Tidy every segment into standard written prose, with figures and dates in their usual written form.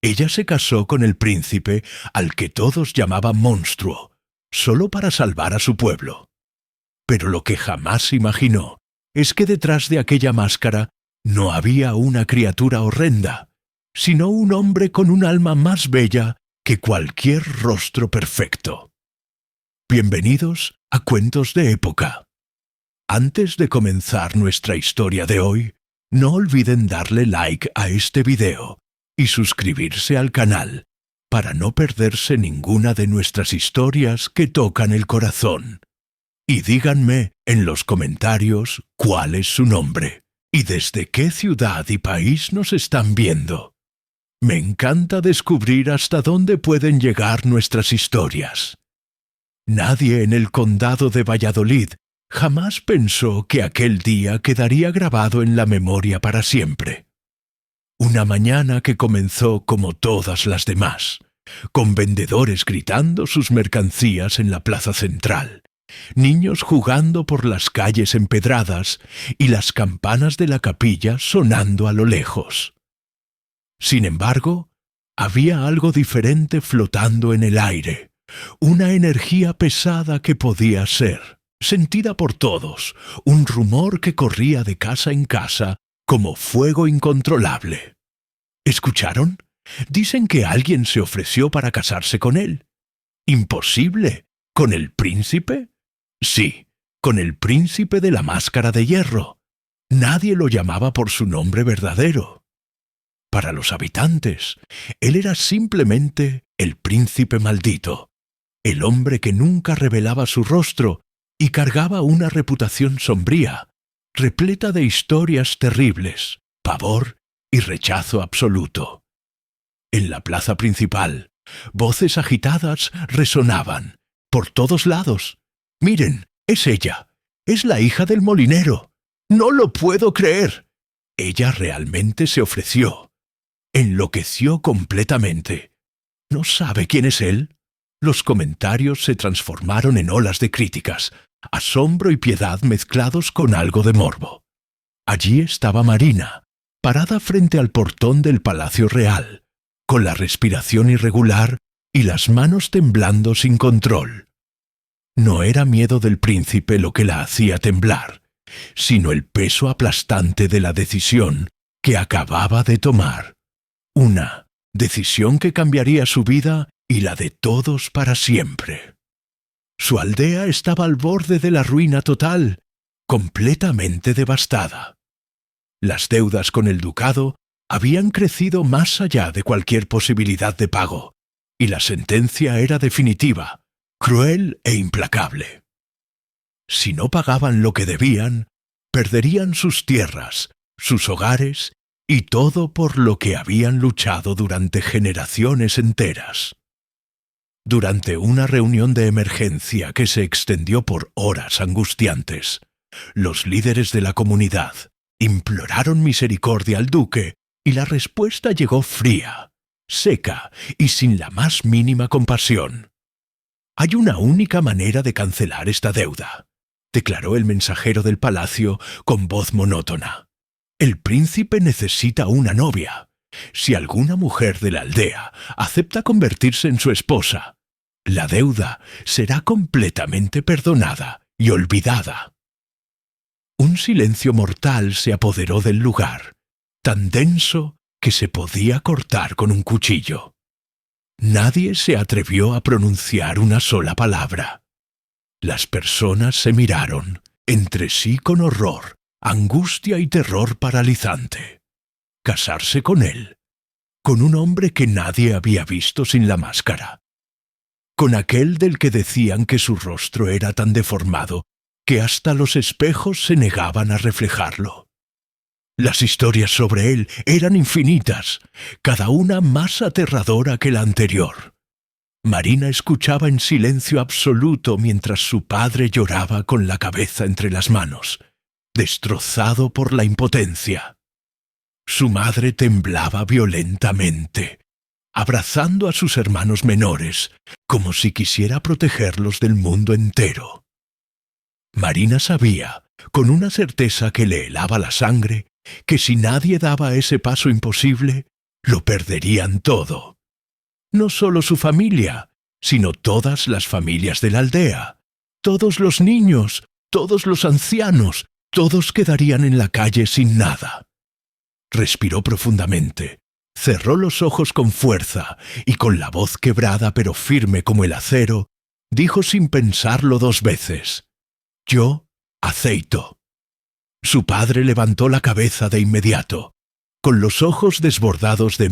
Ella se casó con el príncipe al que todos llamaban monstruo, solo para salvar a su pueblo. Pero lo que jamás imaginó es que detrás de aquella máscara no había una criatura horrenda, sino un hombre con un alma más bella que cualquier rostro perfecto. Bienvenidos a Cuentos de Época. Antes de comenzar nuestra historia de hoy, no olviden darle like a este video y suscribirse al canal para no perderse ninguna de nuestras historias que tocan el corazón. Y díganme en los comentarios cuál es su nombre y desde qué ciudad y país nos están viendo. Me encanta descubrir hasta dónde pueden llegar nuestras historias. Nadie en el condado de Valladolid jamás pensó que aquel día quedaría grabado en la memoria para siempre. Una mañana que comenzó como todas las demás, con vendedores gritando sus mercancías en la plaza central, niños jugando por las calles empedradas y las campanas de la capilla sonando a lo lejos. Sin embargo, había algo diferente flotando en el aire, una energía pesada que podía ser sentida por todos, un rumor que corría de casa en casa como fuego incontrolable. ¿Escucharon? Dicen que alguien se ofreció para casarse con él. ¡Imposible! ¿Con el príncipe? Sí, con el príncipe de la máscara de hierro. Nadie lo llamaba por su nombre verdadero. Para los habitantes, él era simplemente el príncipe maldito, el hombre que nunca revelaba su rostro y cargaba una reputación sombría, repleta de historias terribles, pavor y rechazo absoluto. En la plaza principal, voces agitadas resonaban por todos lados. «Miren, es ella, es la hija del molinero. ¡No lo puedo creer!». Ella realmente se ofreció. Enloqueció completamente. ¿No sabe quién es él? Los comentarios se transformaron en olas de críticas, asombro y piedad mezclados con algo de morbo. Allí estaba Marina, parada frente al portón del Palacio Real, con la respiración irregular y las manos temblando sin control. No era miedo del príncipe lo que la hacía temblar, sino el peso aplastante de la decisión que acababa de tomar. Una decisión que cambiaría su vida y la de todos para siempre. Su aldea estaba al borde de la ruina total, completamente devastada. Las deudas con el ducado habían crecido más allá de cualquier posibilidad de pago, y la sentencia era definitiva, cruel e implacable. Si no pagaban lo que debían, perderían sus tierras, sus hogares y todo por lo que habían luchado durante generaciones enteras. Durante una reunión de emergencia que se extendió por horas angustiantes, los líderes de la comunidad imploraron misericordia al duque y la respuesta llegó fría, seca y sin la más mínima compasión. «Hay una única manera de cancelar esta deuda», declaró el mensajero del palacio con voz monótona. «El príncipe necesita una novia. Si alguna mujer de la aldea acepta convertirse en su esposa, la deuda será completamente perdonada y olvidada». Un silencio mortal se apoderó del lugar, tan denso que se podía cortar con un cuchillo. Nadie se atrevió a pronunciar una sola palabra. Las personas se miraron, entre sí con horror, angustia y terror paralizante. Casarse con él, con un hombre que nadie había visto sin la máscara, con aquel del que decían que su rostro era tan deformado que hasta los espejos se negaban a reflejarlo. Las historias sobre él eran infinitas, cada una más aterradora que la anterior. Marina escuchaba en silencio absoluto mientras su padre lloraba con la cabeza entre las manos, destrozado por la impotencia. Su madre temblaba violentamente, abrazando a sus hermanos menores, como si quisiera protegerlos del mundo entero. Marina sabía, con una certeza que le helaba la sangre, que si nadie daba ese paso imposible, lo perderían todo. No solo su familia, sino todas las familias de la aldea. Todos los niños, todos los ancianos, todos quedarían en la calle sin nada. Respiró profundamente, cerró los ojos con fuerza y con la voz quebrada pero firme como el acero, dijo sin pensarlo 2 veces: «Yo aceito». Su padre levantó la cabeza de inmediato, con los ojos desbordados de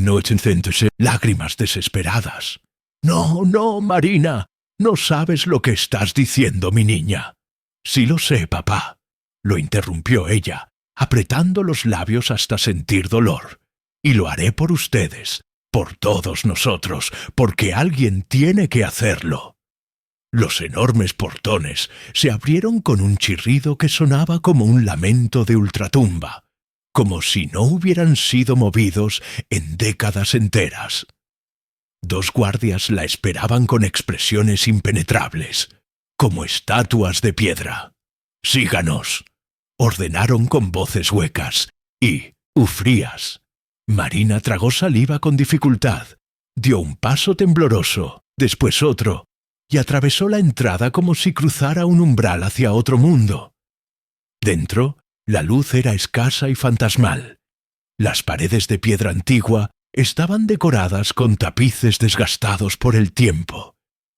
lágrimas desesperadas. «No, no, Marina, no sabes lo que estás diciendo, mi niña». «Sí lo sé, papá», lo interrumpió ella, apretando los labios hasta sentir dolor. «Y lo haré por ustedes, por todos nosotros, porque alguien tiene que hacerlo». Los enormes portones se abrieron con un chirrido que sonaba como un lamento de ultratumba, como si no hubieran sido movidos en décadas enteras. 2 guardias la esperaban con expresiones impenetrables, como estatuas de piedra. «Síganos», ordenaron con voces huecas y frías. Marina tragó saliva con dificultad, dio un paso tembloroso, después otro, y atravesó la entrada como si cruzara un umbral hacia otro mundo. Dentro, la luz era escasa y fantasmal. Las paredes de piedra antigua estaban decoradas con tapices desgastados por el tiempo.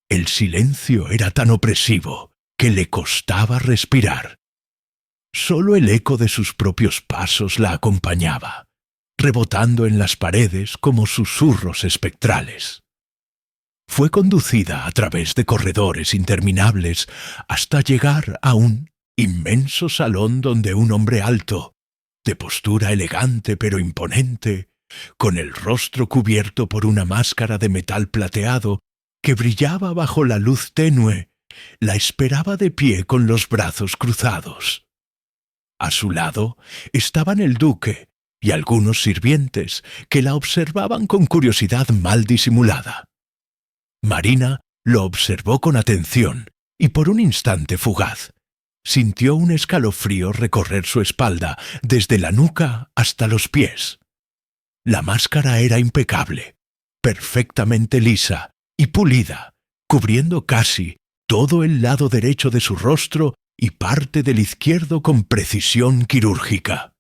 El silencio era tan opresivo que le costaba respirar. Solo el eco de sus propios pasos la acompañaba, rebotando en las paredes como susurros espectrales. Fue conducida a través de corredores interminables hasta llegar a un inmenso salón donde un hombre alto, de postura elegante pero imponente, con el rostro cubierto por una máscara de metal plateado que brillaba bajo la luz tenue, la esperaba de pie con los brazos cruzados. A su lado estaban el duque y algunos sirvientes que la observaban con curiosidad mal disimulada. Marina lo observó con atención y por un instante fugaz sintió un escalofrío recorrer su espalda desde la nuca hasta los pies. La máscara era impecable, perfectamente lisa y pulida, cubriendo casi todo el lado derecho de su rostro y parte del izquierdo con precisión quirúrgica.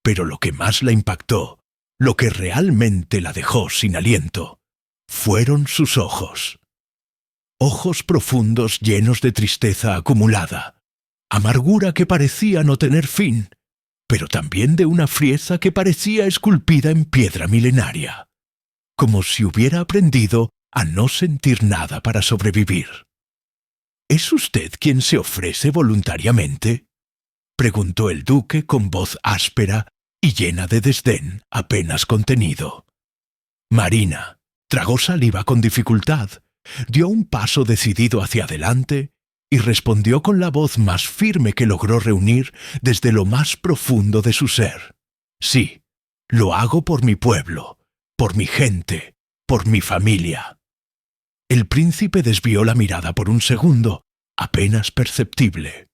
Pero lo que más la impactó, lo que realmente la dejó sin aliento, fueron sus ojos. Ojos profundos llenos de tristeza acumulada, amargura que parecía no tener fin, pero también de una frieza que parecía esculpida en piedra milenaria, como si hubiera aprendido a no sentir nada para sobrevivir. «¿Es usted quien se ofrece voluntariamente?», preguntó el duque con voz áspera y llena de desdén apenas contenido. Marina tragó saliva con dificultad, dio un paso decidido hacia adelante y respondió con la voz más firme que logró reunir desde lo más profundo de su ser: «Sí, lo hago por mi pueblo, por mi gente, por mi familia». El príncipe desvió la mirada por un segundo, apenas perceptible.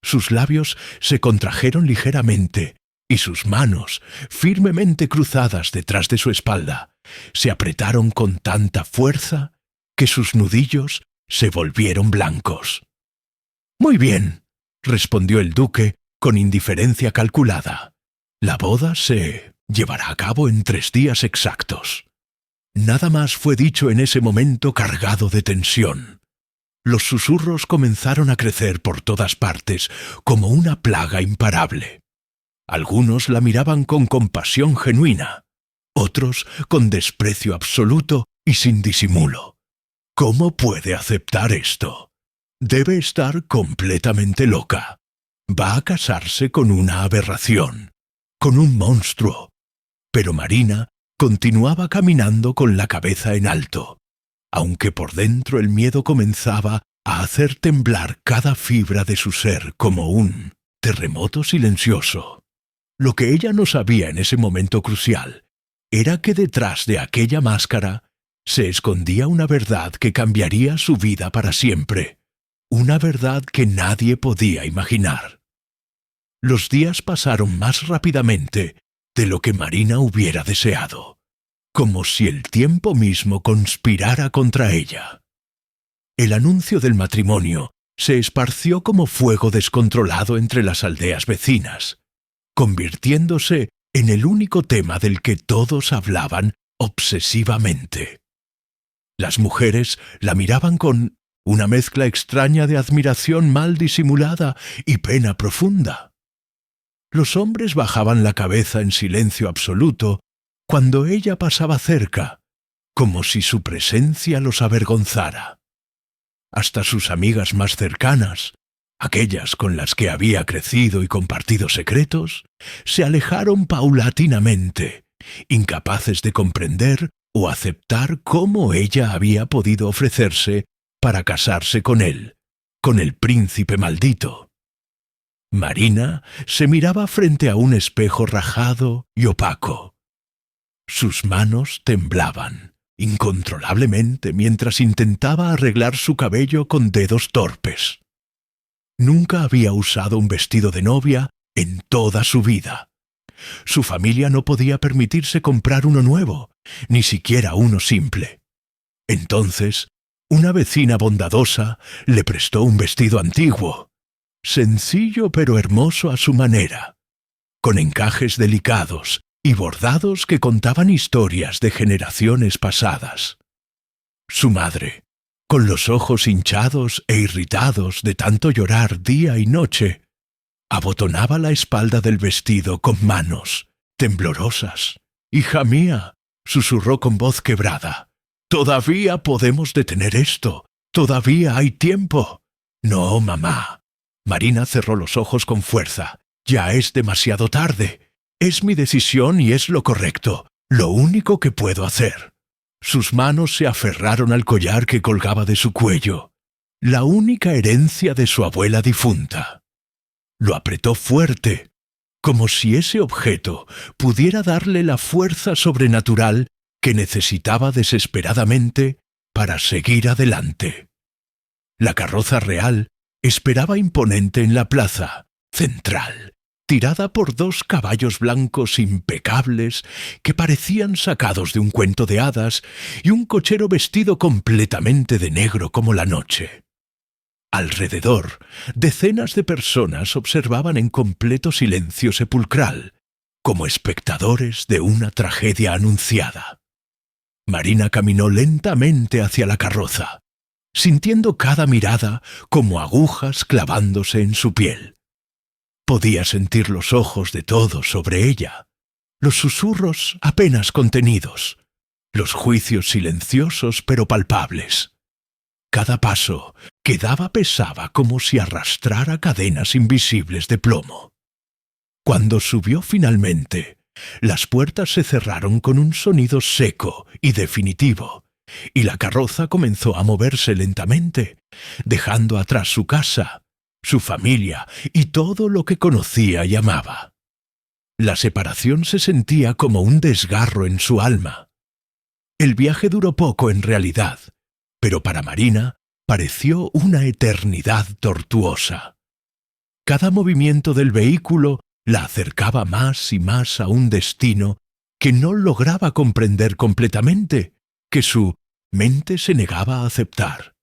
Sus labios se contrajeron ligeramente y sus manos, firmemente cruzadas detrás de su espalda, se apretaron con tanta fuerza que sus nudillos se volvieron blancos. «Muy bien», respondió el duque con indiferencia calculada. «La boda se llevará a cabo en 3 días exactos». Nada más fue dicho en ese momento cargado de tensión. Los susurros comenzaron a crecer por todas partes como una plaga imparable. Algunos la miraban con compasión genuina, otros con desprecio absoluto y sin disimulo. ¿Cómo puede aceptar esto? Debe estar completamente loca. Va a casarse con una aberración, con un monstruo. Pero Marina continuaba caminando con la cabeza en alto, aunque por dentro el miedo comenzaba a hacer temblar cada fibra de su ser como un terremoto silencioso. Lo que ella no sabía en ese momento crucial era que detrás de aquella máscara se escondía una verdad que cambiaría su vida para siempre, una verdad que nadie podía imaginar. Los días pasaron más rápidamente de lo que Marina hubiera deseado, como si el tiempo mismo conspirara contra ella. El anuncio del matrimonio se esparció como fuego descontrolado entre las aldeas vecinas, convirtiéndose en el único tema del que todos hablaban obsesivamente. Las mujeres la miraban con una mezcla extraña de admiración mal disimulada y pena profunda. Los hombres bajaban la cabeza en silencio absoluto cuando ella pasaba cerca, como si su presencia los avergonzara. Hasta sus amigas más cercanas, aquellas con las que había crecido y compartido secretos, se alejaron paulatinamente, incapaces de comprender o aceptar cómo ella había podido ofrecerse para casarse con él, con el príncipe maldito. Marina se miraba frente a un espejo rajado y opaco. Sus manos temblaban incontrolablemente mientras intentaba arreglar su cabello con dedos torpes. Nunca había usado un vestido de novia en toda su vida. Su familia no podía permitirse comprar uno nuevo, ni siquiera uno simple. Entonces, una vecina bondadosa le prestó un vestido antiguo, sencillo pero hermoso a su manera, con encajes delicados y bordados que contaban historias de generaciones pasadas. Su madre, con los ojos hinchados e irritados de tanto llorar día y noche, abotonaba la espalda del vestido con manos temblorosas. «Hija mía», susurró con voz quebrada, «todavía podemos detener esto. Todavía hay tiempo». «No, mamá». Marina cerró los ojos con fuerza. «Ya es demasiado tarde. Es mi decisión y es lo correcto, lo único que puedo hacer». Sus manos se aferraron al collar que colgaba de su cuello, la única herencia de su abuela difunta. Lo apretó fuerte, como si ese objeto pudiera darle la fuerza sobrenatural que necesitaba desesperadamente para seguir adelante. La carroza real esperaba imponente en la plaza central, tirada por dos caballos blancos impecables que parecían sacados de un cuento de hadas y un cochero vestido completamente de negro como la noche. Alrededor, decenas de personas observaban en completo silencio sepulcral, como espectadores de una tragedia anunciada. Marina caminó lentamente hacia la carroza, sintiendo cada mirada como agujas clavándose en su piel. Podía sentir los ojos de todos sobre ella, los susurros apenas contenidos, los juicios silenciosos pero palpables. Cada paso que daba pesaba como si arrastrara cadenas invisibles de plomo. Cuando subió finalmente, las puertas se cerraron con un sonido seco y definitivo, y la carroza comenzó a moverse lentamente, dejando atrás su casa, su familia y todo lo que conocía y amaba. La separación se sentía como un desgarro en su alma. El viaje duró poco en realidad, pero para Marina pareció una eternidad tortuosa. Cada movimiento del vehículo la acercaba más y más a un destino que no lograba comprender completamente, que su mente se negaba a aceptar.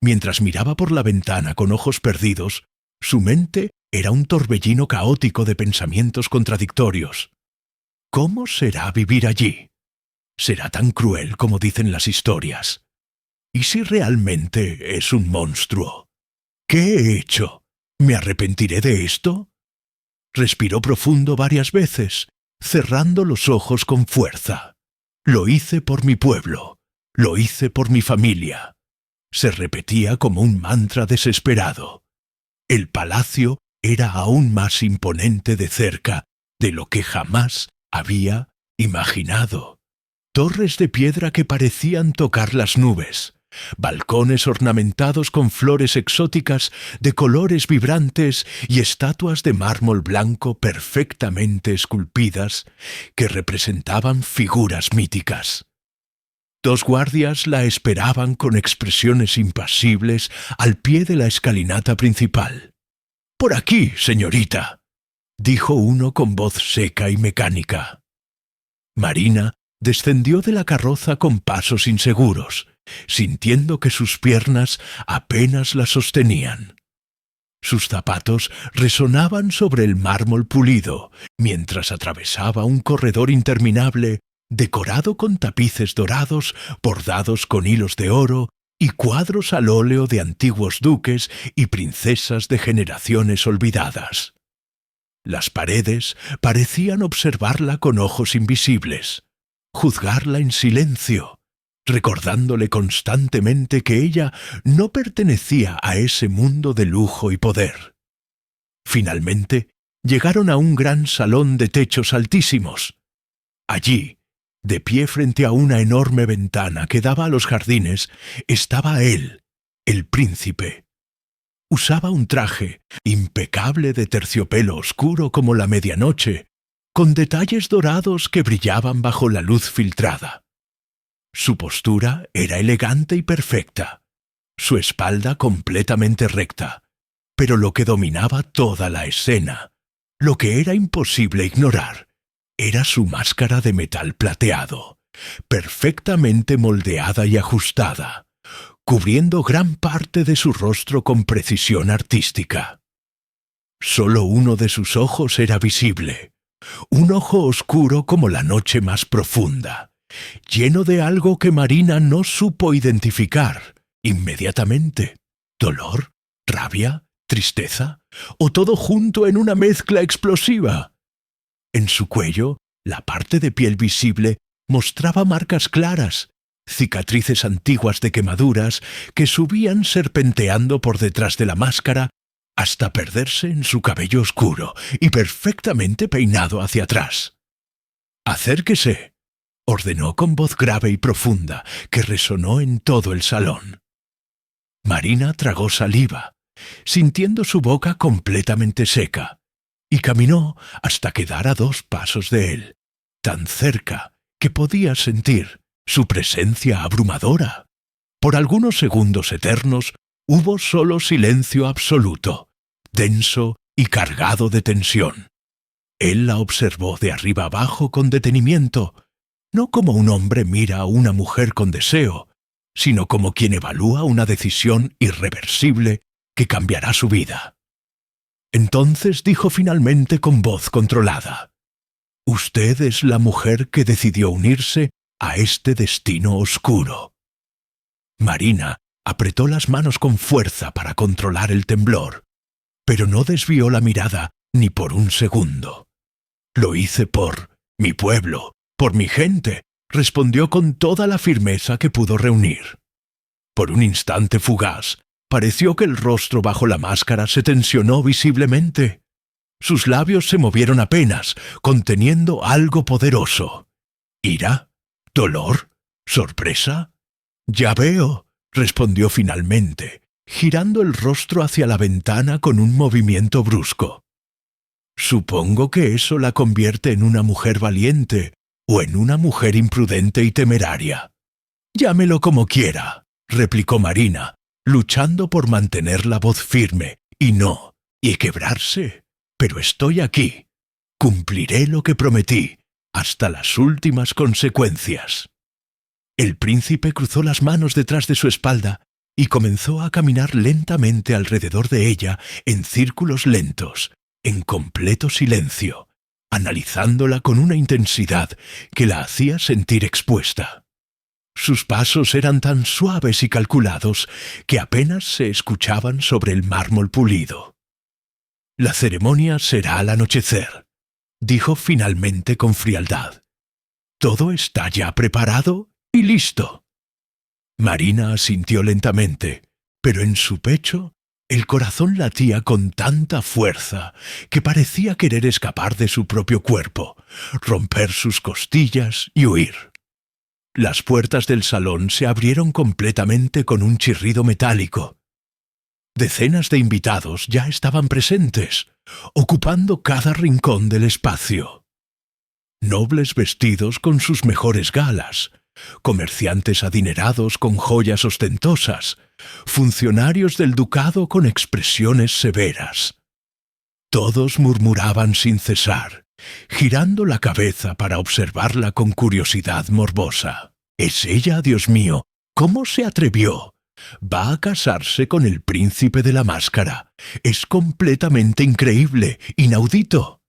Mientras miraba por la ventana con ojos perdidos, su mente era un torbellino caótico de pensamientos contradictorios. ¿Cómo será vivir allí? ¿Será tan cruel como dicen las historias? ¿Y si realmente es un monstruo? ¿Qué he hecho? ¿Me arrepentiré de esto? Respiró profundo varias veces, cerrando los ojos con fuerza. Lo hice por mi pueblo. Lo hice por mi familia. Se repetía como un mantra desesperado. El palacio era aún más imponente de cerca de lo que jamás había imaginado. Torres de piedra que parecían tocar las nubes, balcones ornamentados con flores exóticas de colores vibrantes y estatuas de mármol blanco perfectamente esculpidas que representaban figuras míticas. Dos guardias la esperaban con expresiones impasibles al pie de la escalinata principal. «Por aquí, señorita». dijo uno con voz seca y mecánica. Marina descendió de la carroza con pasos inseguros, sintiendo que sus piernas apenas la sostenían. Sus zapatos resonaban sobre el mármol pulido, mientras atravesaba un corredor interminable decorado con tapices dorados, bordados con hilos de oro y cuadros al óleo de antiguos duques y princesas de generaciones olvidadas. Las paredes parecían observarla con ojos invisibles, juzgarla en silencio, recordándole constantemente que ella no pertenecía a ese mundo de lujo y poder. Finalmente, llegaron a un gran salón de techos altísimos. Allí, de pie frente a una enorme ventana que daba a los jardines, estaba él, el príncipe. Usaba un traje impecable de terciopelo oscuro como la medianoche, con detalles dorados que brillaban bajo la luz filtrada. Su postura era elegante y perfecta, su espalda completamente recta, pero lo que dominaba toda la escena, lo que era imposible ignorar, era su máscara de metal plateado, perfectamente moldeada y ajustada, cubriendo gran parte de su rostro con precisión artística. Solo uno de sus ojos era visible, un ojo oscuro como la noche más profunda, lleno de algo que Marina no supo identificar inmediatamente. ¿Dolor? ¿Rabia? ¿Tristeza? ¿O todo junto en una mezcla explosiva? En su cuello, la parte de piel visible mostraba marcas claras, cicatrices antiguas de quemaduras que subían serpenteando por detrás de la máscara hasta perderse en su cabello oscuro y perfectamente peinado hacia atrás. «Acérquese», ordenó con voz grave y profunda que resonó en todo el salón. Marina tragó saliva, sintiendo su boca completamente seca, y caminó hasta quedar a 2 pasos de él, tan cerca que podía sentir su presencia abrumadora. Por algunos segundos eternos hubo solo silencio absoluto, denso y cargado de tensión. Él la observó de arriba abajo con detenimiento, no como un hombre mira a una mujer con deseo, sino como quien evalúa una decisión irreversible que cambiará su vida. Entonces dijo finalmente con voz controlada: «Usted es la mujer que decidió unirse a este destino oscuro». Marina apretó las manos con fuerza para controlar el temblor, pero no desvió la mirada ni por un segundo. «Lo hice por mi pueblo, por mi gente», respondió con toda la firmeza que pudo reunir. Por un instante fugaz, pareció que el rostro bajo la máscara se tensionó visiblemente. Sus labios se movieron apenas, conteniendo algo poderoso. ¿Ira? ¿Dolor? ¿Sorpresa? «Ya veo», respondió finalmente, girando el rostro hacia la ventana con un movimiento brusco. «Supongo que eso la convierte en una mujer valiente o en una mujer imprudente y temeraria». «Llámelo como quiera», replicó Marina, luchando por mantener la voz firme y quebrarse. «Pero estoy aquí. Cumpliré lo que prometí, hasta las últimas consecuencias». El príncipe cruzó las manos detrás de su espalda y comenzó a caminar lentamente alrededor de ella en círculos lentos, en completo silencio, analizándola con una intensidad que la hacía sentir expuesta. Sus pasos eran tan suaves y calculados que apenas se escuchaban sobre el mármol pulido. «La ceremonia será al anochecer», dijo finalmente con frialdad. «Todo está ya preparado y listo». Marina asintió lentamente, pero en su pecho el corazón latía con tanta fuerza que parecía querer escapar de su propio cuerpo, romper sus costillas y huir. Las puertas del salón se abrieron completamente con un chirrido metálico. Decenas de invitados ya estaban presentes, ocupando cada rincón del espacio. Nobles vestidos con sus mejores galas, comerciantes adinerados con joyas ostentosas, funcionarios del ducado con expresiones severas. Todos murmuraban sin cesar, girando la cabeza para observarla con curiosidad morbosa. «¿Es ella, Dios mío? ¿Cómo se atrevió? Va a casarse con el príncipe de la máscara. Es completamente increíble, inaudito».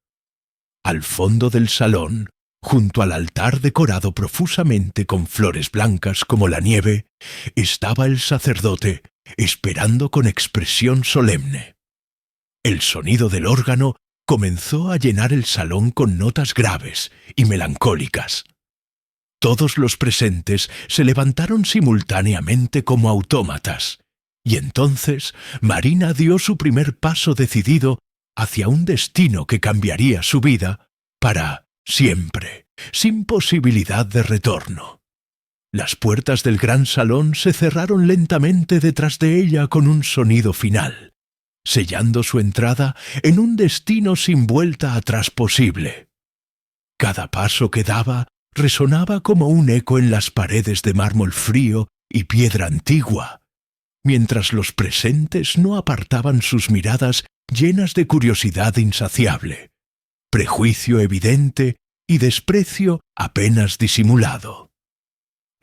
Al fondo del salón, junto al altar decorado profusamente con flores blancas como la nieve, estaba el sacerdote, esperando con expresión solemne. El sonido del órgano comenzó a llenar el salón con notas graves y melancólicas. Todos los presentes se levantaron simultáneamente como autómatas, y entonces Marina dio su primer paso decidido hacia un destino que cambiaría su vida para siempre, sin posibilidad de retorno. Las puertas del gran salón se cerraron lentamente detrás de ella con un sonido final, sellando su entrada en un destino sin vuelta atrás posible. Cada paso que daba resonaba como un eco en las paredes de mármol frío y piedra antigua, mientras los presentes no apartaban sus miradas llenas de curiosidad insaciable, prejuicio evidente y desprecio apenas disimulado.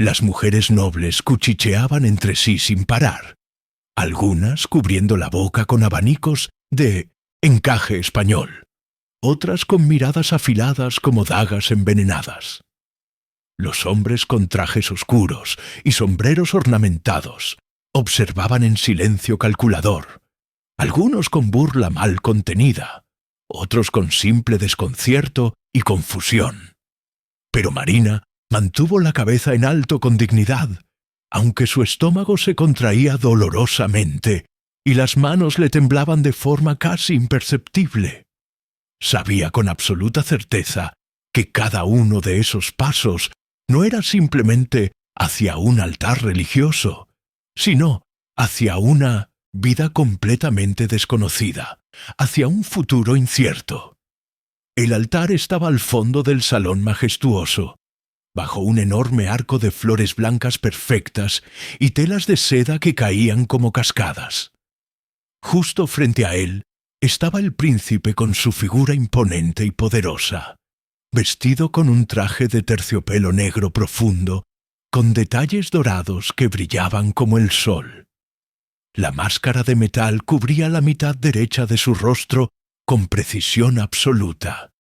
Las mujeres nobles cuchicheaban entre sí sin parar, algunas cubriendo la boca con abanicos de encaje español, otras con miradas afiladas como dagas envenenadas. Los hombres con trajes oscuros y sombreros ornamentados observaban en silencio calculador, algunos con burla mal contenida, otros con simple desconcierto y confusión. Pero Marina mantuvo la cabeza en alto con dignidad, aunque su estómago se contraía dolorosamente y las manos le temblaban de forma casi imperceptible. Sabía con absoluta certeza que cada uno de esos pasos no era simplemente hacia un altar religioso, sino hacia una vida completamente desconocida, hacia un futuro incierto. El altar estaba al fondo del salón majestuoso, bajo un enorme arco de flores blancas perfectas y telas de seda que caían como cascadas. Justo frente a él estaba el príncipe con su figura imponente y poderosa, vestido con un traje de terciopelo negro profundo, con detalles dorados que brillaban como el sol. La máscara de metal cubría la mitad derecha de su rostro con precisión absoluta,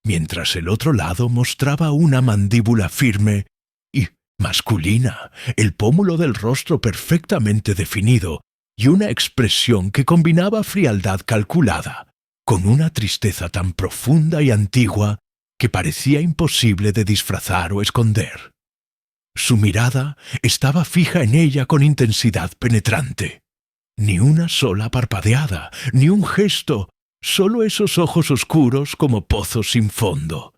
mientras el otro lado mostraba una mandíbula firme y masculina, el pómulo del rostro perfectamente definido y una expresión que combinaba frialdad calculada con una tristeza tan profunda y antigua que parecía imposible de disfrazar o esconder. Su mirada estaba fija en ella con intensidad penetrante. Ni una sola parpadeada, ni un gesto, solo esos ojos oscuros como pozos sin fondo,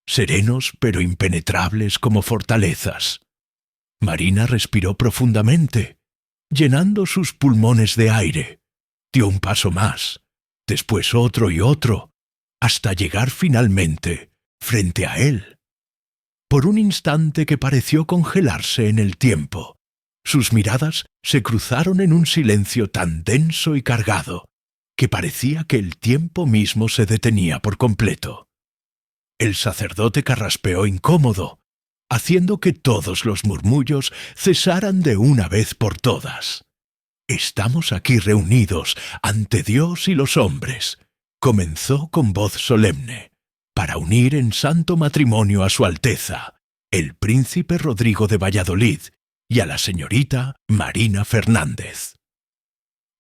serenos pero impenetrables como fortalezas. Marina respiró profundamente, llenando sus pulmones de aire. Dio un paso más, después otro y otro, hasta llegar finalmente frente a él. Por un instante que pareció congelarse en el tiempo, sus miradas se cruzaron en un silencio tan denso y cargado que parecía que el tiempo mismo se detenía por completo. El sacerdote carraspeó incómodo, haciendo que todos los murmullos cesaran de una vez por todas. «Estamos aquí reunidos ante Dios y los hombres», comenzó con voz solemne, «para unir en santo matrimonio a su Alteza, el príncipe Rodrigo de Valladolid, y a la señorita Marina Fernández».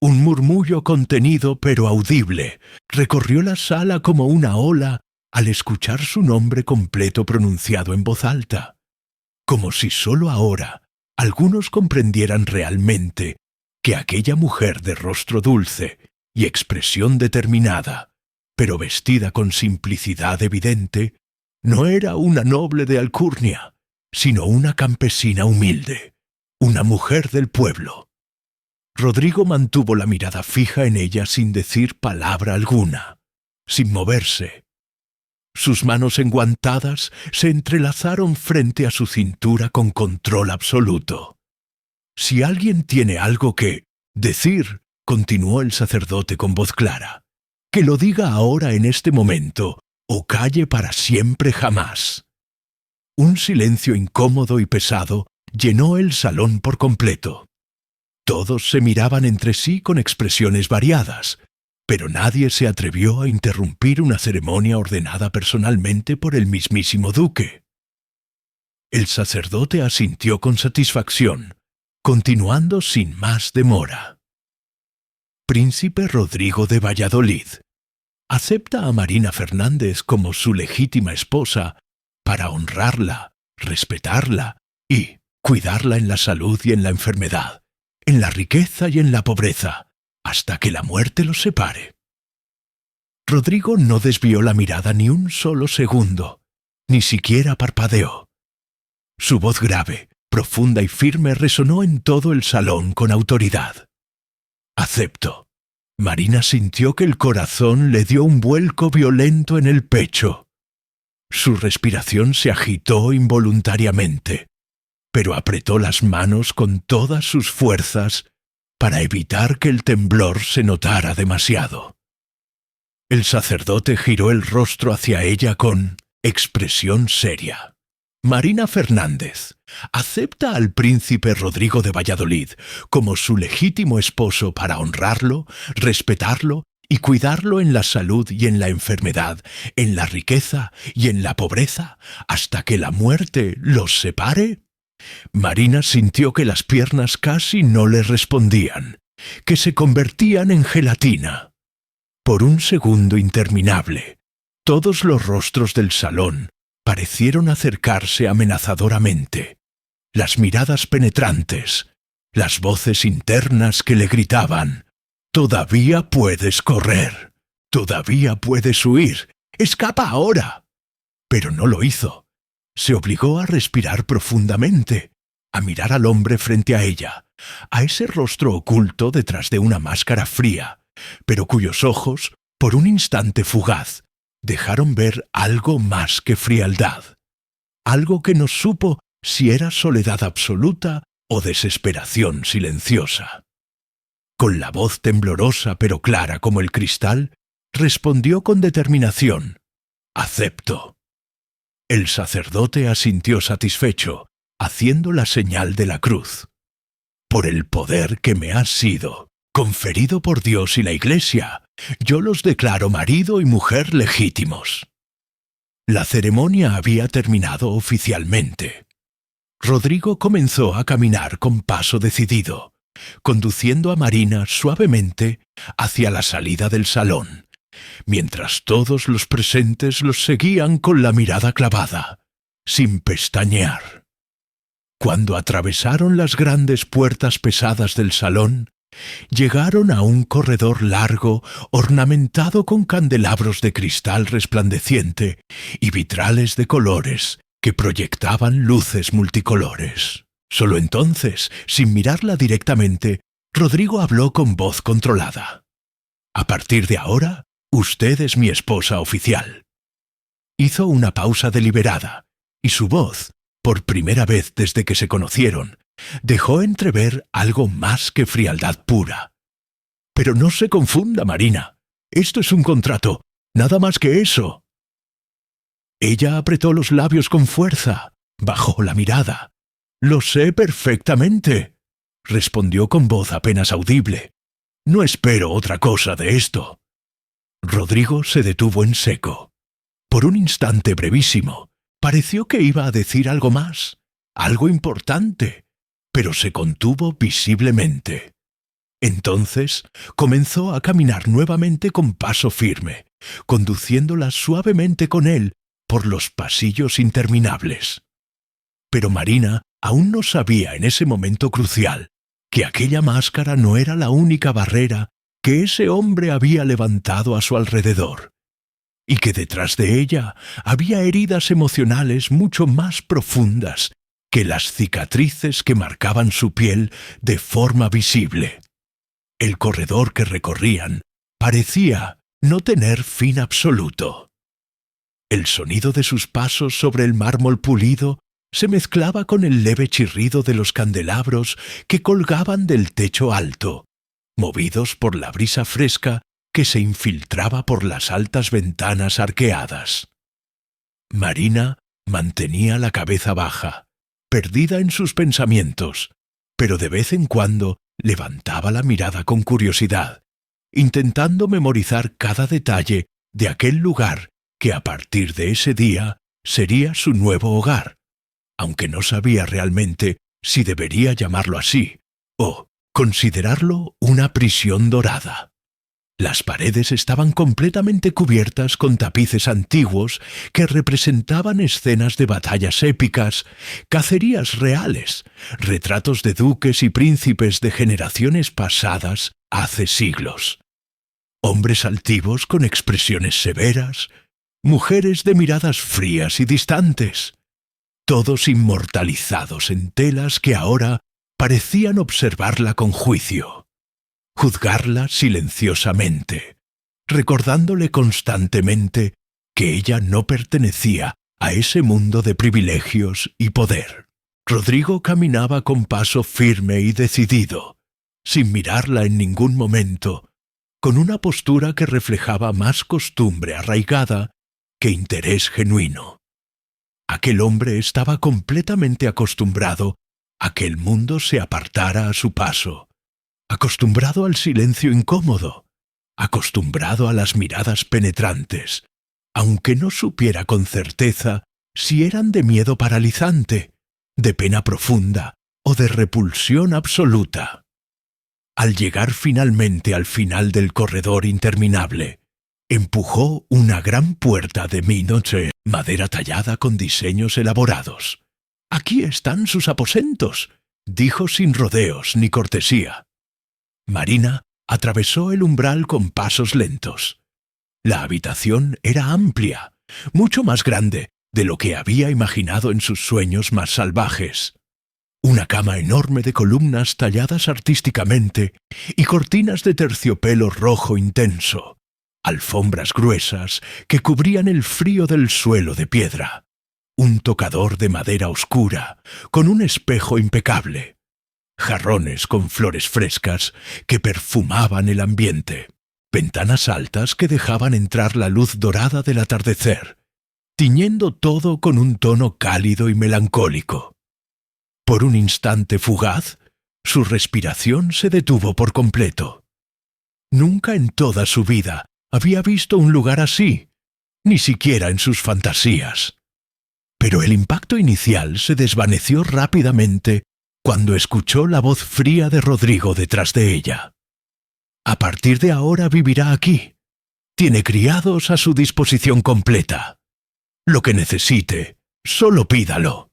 Un murmullo contenido pero audible recorrió la sala como una ola al escuchar su nombre completo pronunciado en voz alta, como si sólo ahora algunos comprendieran realmente que aquella mujer de rostro dulce y expresión determinada, pero vestida con simplicidad evidente, no era una noble de alcurnia, sino una campesina humilde, una mujer del pueblo. Rodrigo mantuvo la mirada fija en ella sin decir palabra alguna, sin moverse. Sus manos enguantadas se entrelazaron frente a su cintura con control absoluto. «Si alguien tiene algo que decir», continuó el sacerdote con voz clara, Que lo diga ahora en este momento, o calle para siempre jamás. Un silencio incómodo y pesado llenó el salón por completo. Todos se miraban entre sí con expresiones variadas, pero nadie se atrevió a interrumpir una ceremonia ordenada personalmente por el mismísimo duque. El sacerdote asintió con satisfacción, continuando sin más demora. Príncipe Rodrigo de Valladolid, acepta a Marina Fernández como su legítima esposa para honrarla, respetarla y cuidarla en la salud y en la enfermedad, en la riqueza y en la pobreza, hasta que la muerte los separe. Rodrigo no desvió la mirada ni un solo segundo, ni siquiera parpadeó. Su voz grave, profunda y firme resonó en todo el salón con autoridad. «Acepto». Marina sintió que el corazón le dio un vuelco violento en el pecho. Su respiración se agitó involuntariamente, pero apretó las manos con todas sus fuerzas para evitar que el temblor se notara demasiado. El sacerdote giró el rostro hacia ella con expresión seria. Marina Fernández acepta al príncipe Rodrigo de Valladolid como su legítimo esposo para honrarlo, respetarlo y cuidarlo en la salud y en la enfermedad, en la riqueza y en la pobreza, hasta que la muerte los separe. Marina sintió que las piernas casi no le respondían, que se convertían en gelatina. Por un segundo interminable, todos los rostros del salón parecieron acercarse amenazadoramente. Las miradas penetrantes, las voces internas que le gritaban: «Todavía puedes correr, todavía puedes huir, escapa ahora». Pero no lo hizo. Se obligó a respirar profundamente, a mirar al hombre frente a ella, a ese rostro oculto detrás de una máscara fría, pero cuyos ojos, por un instante fugaz, dejaron ver algo más que frialdad, algo que no supo si era soledad absoluta o desesperación silenciosa. Con la voz temblorosa pero clara como el cristal, respondió con determinación: «Acepto». El sacerdote asintió satisfecho, haciendo la señal de la cruz. «Por el poder que me ha sido conferido por Dios y la Iglesia, yo los declaro marido y mujer legítimos». La ceremonia había terminado oficialmente. Rodrigo comenzó a caminar con paso decidido, conduciendo a Marina suavemente hacia la salida del salón, mientras todos los presentes los seguían con la mirada clavada, sin pestañear. Cuando atravesaron las grandes puertas pesadas del salón, llegaron a un corredor largo ornamentado con candelabros de cristal resplandeciente y vitrales de colores que proyectaban luces multicolores. Solo entonces, sin mirarla directamente, Rodrigo habló con voz controlada: «A partir de ahora, usted es mi esposa oficial». Hizo una pausa deliberada, y su voz, por primera vez desde que se conocieron, dejó entrever algo más que frialdad pura. «Pero no se confunda, Marina. Esto es un contrato, nada más que eso». Ella apretó los labios con fuerza, bajó la mirada. «Lo sé perfectamente», respondió con voz apenas audible. «No espero otra cosa de esto». Rodrigo se detuvo en seco. Por un instante brevísimo, pareció que iba a decir algo más, algo importante, pero se contuvo visiblemente. Entonces comenzó a caminar nuevamente con paso firme, conduciéndola suavemente con él por los pasillos interminables. Pero Marina aún no sabía en ese momento crucial que aquella máscara no era la única barrera que ese hombre había levantado a su alrededor, y que detrás de ella había heridas emocionales mucho más profundas que las cicatrices que marcaban su piel de forma visible. El corredor que recorrían parecía no tener fin absoluto. El sonido de sus pasos sobre el mármol pulido se mezclaba con el leve chirrido de los candelabros que colgaban del techo alto, movidos por la brisa fresca que se infiltraba por las altas ventanas arqueadas. Marina mantenía la cabeza baja, perdida en sus pensamientos, pero de vez en cuando levantaba la mirada con curiosidad, intentando memorizar cada detalle de aquel lugar que a partir de ese día sería su nuevo hogar, aunque no sabía realmente si debería llamarlo así o considerarlo una prisión dorada. Las paredes estaban completamente cubiertas con tapices antiguos que representaban escenas de batallas épicas, cacerías reales, retratos de duques y príncipes de generaciones pasadas hace siglos. Hombres altivos con expresiones severas, mujeres de miradas frías y distantes, todos inmortalizados en telas que ahora parecían observarla con juicio, juzgarla silenciosamente, recordándole constantemente que ella no pertenecía a ese mundo de privilegios y poder. Rodrigo caminaba con paso firme y decidido, sin mirarla en ningún momento, con una postura que reflejaba más costumbre arraigada que interés genuino. Aquel hombre estaba completamente acostumbrado a que el mundo se apartara a su paso, acostumbrado al silencio incómodo, acostumbrado a las miradas penetrantes, aunque no supiera con certeza si eran de miedo paralizante, de pena profunda o de repulsión absoluta. Al llegar finalmente al final del corredor interminable, empujó una gran puerta de minoche, madera tallada con diseños elaborados. «Aquí están sus aposentos», dijo sin rodeos ni cortesía. Marina atravesó el umbral con pasos lentos. La habitación era amplia, mucho más grande de lo que había imaginado en sus sueños más salvajes. Una cama enorme de columnas talladas artísticamente y cortinas de terciopelo rojo intenso, alfombras gruesas que cubrían el frío del suelo de piedra, un tocador de madera oscura con un espejo impecable, jarrones con flores frescas que perfumaban el ambiente, ventanas altas que dejaban entrar la luz dorada del atardecer, tiñendo todo con un tono cálido y melancólico. Por un instante fugaz, su respiración se detuvo por completo. Nunca en toda su vida había visto un lugar así, ni siquiera en sus fantasías. Pero el impacto inicial se desvaneció rápidamente cuando escuchó la voz fría de Rodrigo detrás de ella. «A partir de ahora vivirá aquí. Tiene criados a su disposición completa. Lo que necesite, solo pídalo».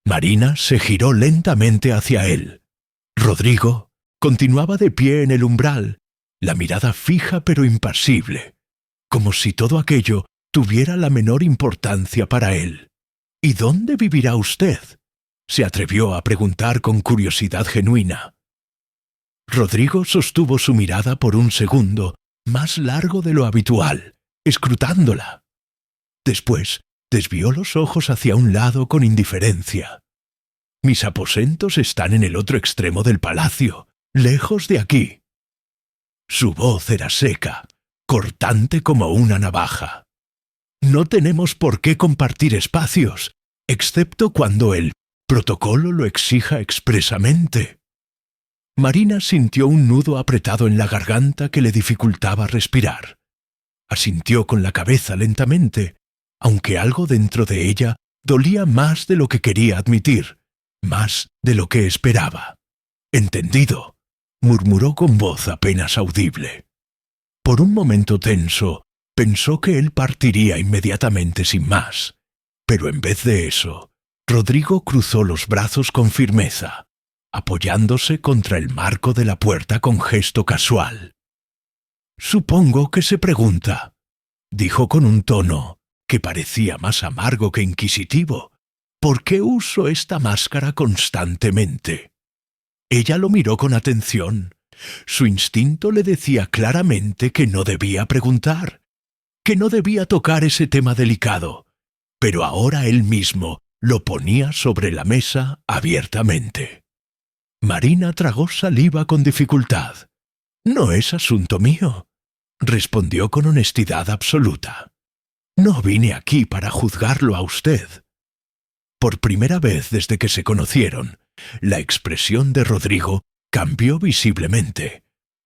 Marina se giró lentamente hacia él. Rodrigo continuaba de pie en el umbral, la mirada fija pero impasible, como si todo aquello tuviera la menor importancia para él. «¿Y dónde vivirá usted?», se atrevió a preguntar con curiosidad genuina. Rodrigo sostuvo su mirada por un segundo, más largo de lo habitual, escrutándola. Después desvió los ojos hacia un lado con indiferencia. «Mis aposentos están en el otro extremo del palacio, lejos de aquí». Su voz era seca, cortante como una navaja. «No tenemos por qué compartir espacios, excepto cuando el protocolo lo exija expresamente». Marina sintió un nudo apretado en la garganta que le dificultaba respirar. Asintió con la cabeza lentamente, aunque algo dentro de ella dolía más de lo que quería admitir, más de lo que esperaba. «Entendido», murmuró con voz apenas audible. Por un momento tenso, pensó que él partiría inmediatamente sin más, pero en vez de eso, Rodrigo cruzó los brazos con firmeza, apoyándose contra el marco de la puerta con gesto casual. «Supongo que se pregunta», dijo con un tono que parecía más amargo que inquisitivo, «¿por qué uso esta máscara constantemente?». Ella lo miró con atención. Su instinto le decía claramente que no debía preguntar, que no debía tocar ese tema delicado, pero ahora él mismo lo ponía sobre la mesa abiertamente. Marina tragó saliva con dificultad. «No es asunto mío. respondió con honestidad absoluta. No vine aquí para juzgarlo a usted. Por primera vez desde que se conocieron, la expresión de Rodrigo cambió visiblemente,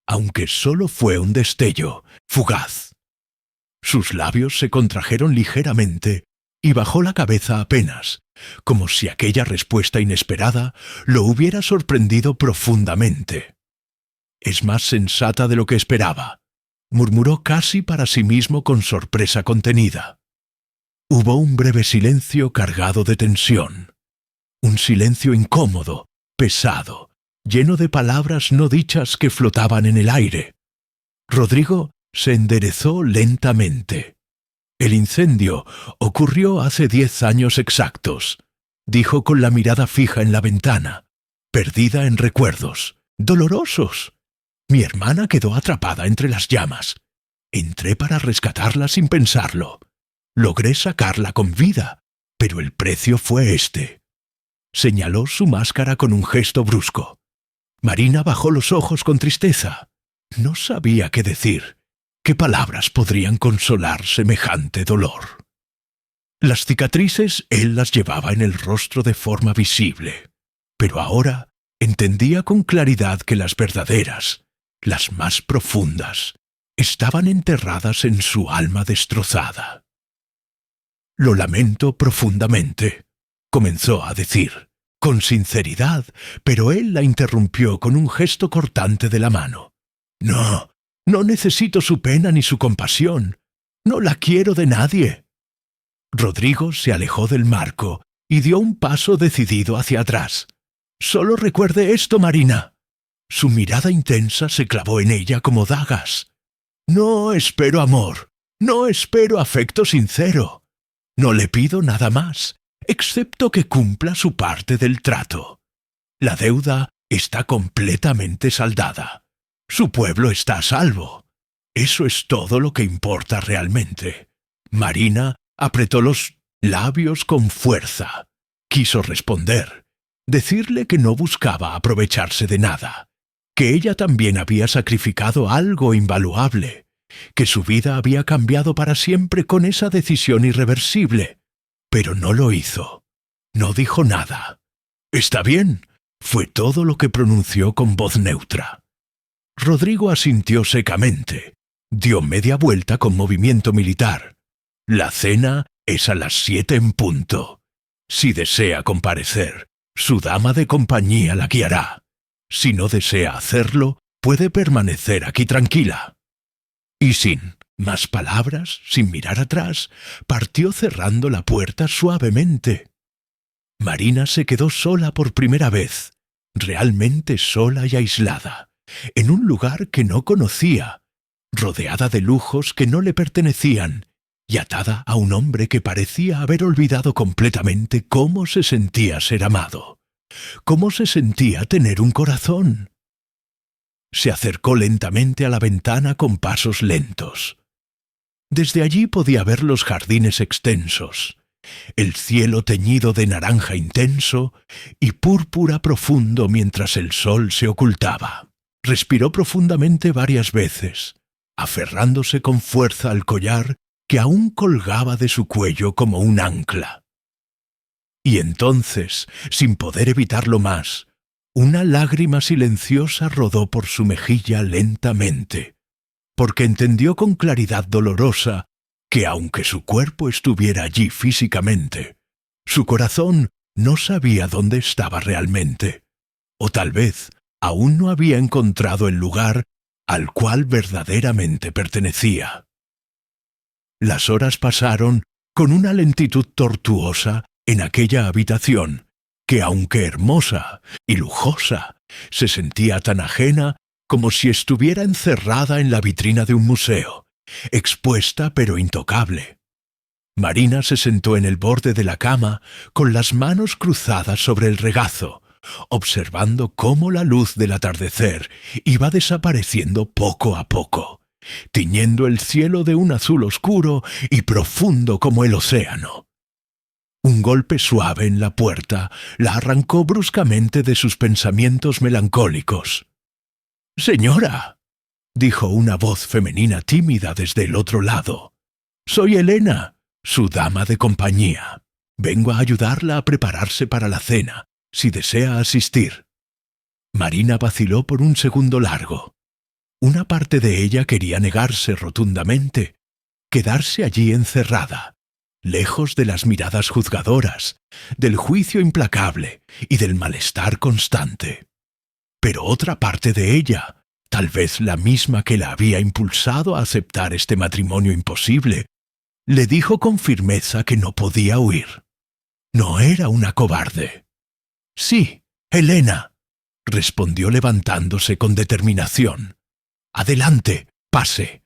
aunque solo fue un destello, fugaz. Sus labios se contrajeron ligeramente y bajó la cabeza apenas, como si aquella respuesta inesperada lo hubiera sorprendido profundamente. «Es más sensata de lo que esperaba», murmuró casi para sí mismo con sorpresa contenida. Hubo un breve silencio cargado de tensión. Un silencio incómodo, pesado, lleno de palabras no dichas que flotaban en el aire. Rodrigo se enderezó lentamente. «El incendio ocurrió hace 10 años exactos», dijo con la mirada fija en la ventana, perdida en recuerdos, dolorosos. «Mi hermana quedó atrapada entre las llamas. Entré para rescatarla sin pensarlo. Logré sacarla con vida, pero el precio fue este». Señaló su máscara con un gesto brusco. Marina bajó los ojos con tristeza. No sabía qué decir. ¿Qué palabras podrían consolar semejante dolor? Las cicatrices él las llevaba en el rostro de forma visible, pero ahora entendía con claridad que las verdaderas, las más profundas, estaban enterradas en su alma destrozada. «Lo lamento profundamente», comenzó a decir, con sinceridad, pero él la interrumpió con un gesto cortante de la mano. «No, no necesito su pena ni su compasión. No la quiero de nadie». Rodrigo se alejó del marco y dio un paso decidido hacia atrás. «Solo recuerde esto, Marina». Su mirada intensa se clavó en ella como dagas. «No espero amor, no espero afecto sincero. No le pido nada más, excepto que cumpla su parte del trato. La deuda está completamente saldada. Su pueblo está a salvo. Eso es todo lo que importa realmente». Marina apretó los labios con fuerza. Quiso responder, decirle que no buscaba aprovecharse de nada, que ella también había sacrificado algo invaluable, que su vida había cambiado para siempre con esa decisión irreversible. Pero no lo hizo. No dijo nada. «Está bien», fue todo lo que pronunció con voz neutra. Rodrigo asintió secamente. Dio media vuelta con movimiento militar. «La cena es a las 7 en punto. Si desea comparecer, su dama de compañía la guiará. Si no desea hacerlo, puede permanecer aquí tranquila». Y sin más palabras, sin mirar atrás, partió cerrando la puerta suavemente. Marina se quedó sola por primera vez, realmente sola y aislada, en un lugar que no conocía, rodeada de lujos que no le pertenecían y atada a un hombre que parecía haber olvidado completamente cómo se sentía ser amado, cómo se sentía tener un corazón. Se acercó lentamente a la ventana con pasos lentos. Desde allí podía ver los jardines extensos, el cielo teñido de naranja intenso y púrpura profundo mientras el sol se ocultaba. Respiró profundamente varias veces, aferrándose con fuerza al collar que aún colgaba de su cuello como un ancla. Y entonces, sin poder evitarlo más, una lágrima silenciosa rodó por su mejilla lentamente, porque entendió con claridad dolorosa que aunque su cuerpo estuviera allí físicamente, su corazón no sabía dónde estaba realmente, o tal vez aún no había encontrado el lugar al cual verdaderamente pertenecía. Las horas pasaron con una lentitud tortuosa en aquella habitación, que aunque hermosa y lujosa, se sentía tan ajena como si estuviera encerrada en la vitrina de un museo, expuesta pero intocable. Marina se sentó en el borde de la cama con las manos cruzadas sobre el regazo, observando cómo la luz del atardecer iba desapareciendo poco a poco, tiñendo el cielo de un azul oscuro y profundo como el océano. Un golpe suave en la puerta la arrancó bruscamente de sus pensamientos melancólicos. «Señora», dijo una voz femenina tímida desde el otro lado. «Soy Helena, su dama de compañía. Vengo a ayudarla a prepararse para la cena, si desea asistir». Marina vaciló por un segundo largo. Una parte de ella quería negarse rotundamente, quedarse allí encerrada, lejos de las miradas juzgadoras, del juicio implacable y del malestar constante. Pero otra parte de ella, tal vez la misma que la había impulsado a aceptar este matrimonio imposible, le dijo con firmeza que no podía huir. No era una cobarde. «Sí, Helena», respondió levantándose con determinación. «Adelante, pase».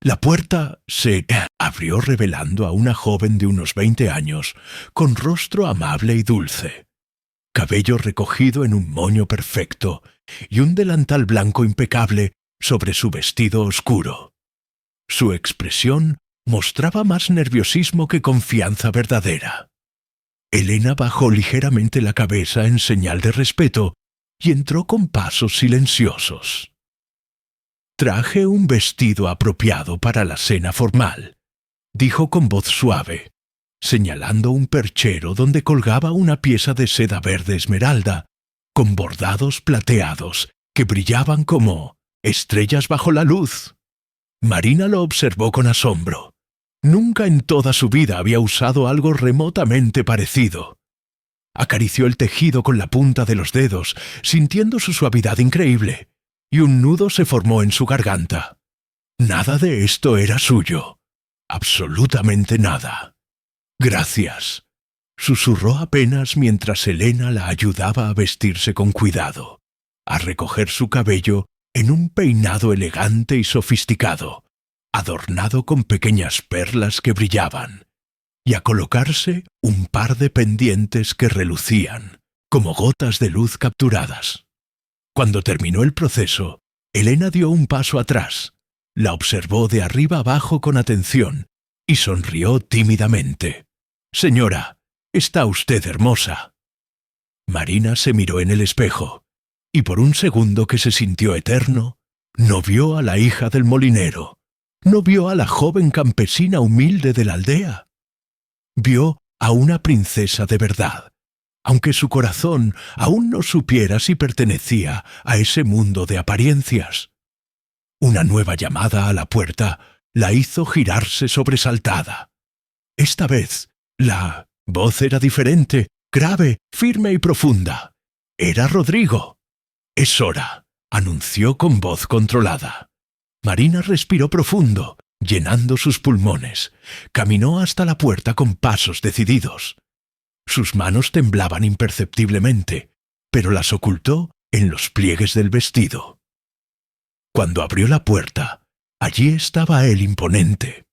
La puerta se abrió revelando a una joven de unos 20 años, con rostro amable y dulce, cabello recogido en un moño perfecto y un delantal blanco impecable sobre su vestido oscuro. Su expresión mostraba más nerviosismo que confianza verdadera. Helena bajó ligeramente la cabeza en señal de respeto y entró con pasos silenciosos. «Traje un vestido apropiado para la cena formal», dijo con voz suave, señalando un perchero donde colgaba una pieza de seda verde esmeralda, con bordados plateados que brillaban como estrellas bajo la luz. Marina lo observó con asombro. Nunca en toda su vida había usado algo remotamente parecido. Acarició el tejido con la punta de los dedos, sintiendo su suavidad increíble, y un nudo se formó en su garganta. Nada de esto era suyo. Absolutamente nada. «Gracias», susurró apenas mientras Helena la ayudaba a vestirse con cuidado, a recoger su cabello en un peinado elegante y sofisticado, adornado con pequeñas perlas que brillaban, y a colocarse un par de pendientes que relucían, como gotas de luz capturadas. Cuando terminó el proceso, Helena dio un paso atrás, la observó de arriba abajo con atención y sonrió tímidamente. «Señora, está usted hermosa». Marina se miró en el espejo, y por un segundo que se sintió eterno, no vio a la hija del molinero, no vio a la joven campesina humilde de la aldea. Vio a una princesa de verdad, aunque su corazón aún no supiera si pertenecía a ese mundo de apariencias. Una nueva llamada a la puerta la hizo girarse sobresaltada. Esta vez, la voz era diferente, grave, firme y profunda. Era Rodrigo. «Es hora», anunció con voz controlada. Marina respiró profundo, llenando sus pulmones. Caminó hasta la puerta con pasos decididos. Sus manos temblaban imperceptiblemente, pero las ocultó en los pliegues del vestido. Cuando abrió la puerta, allí estaba él imponente.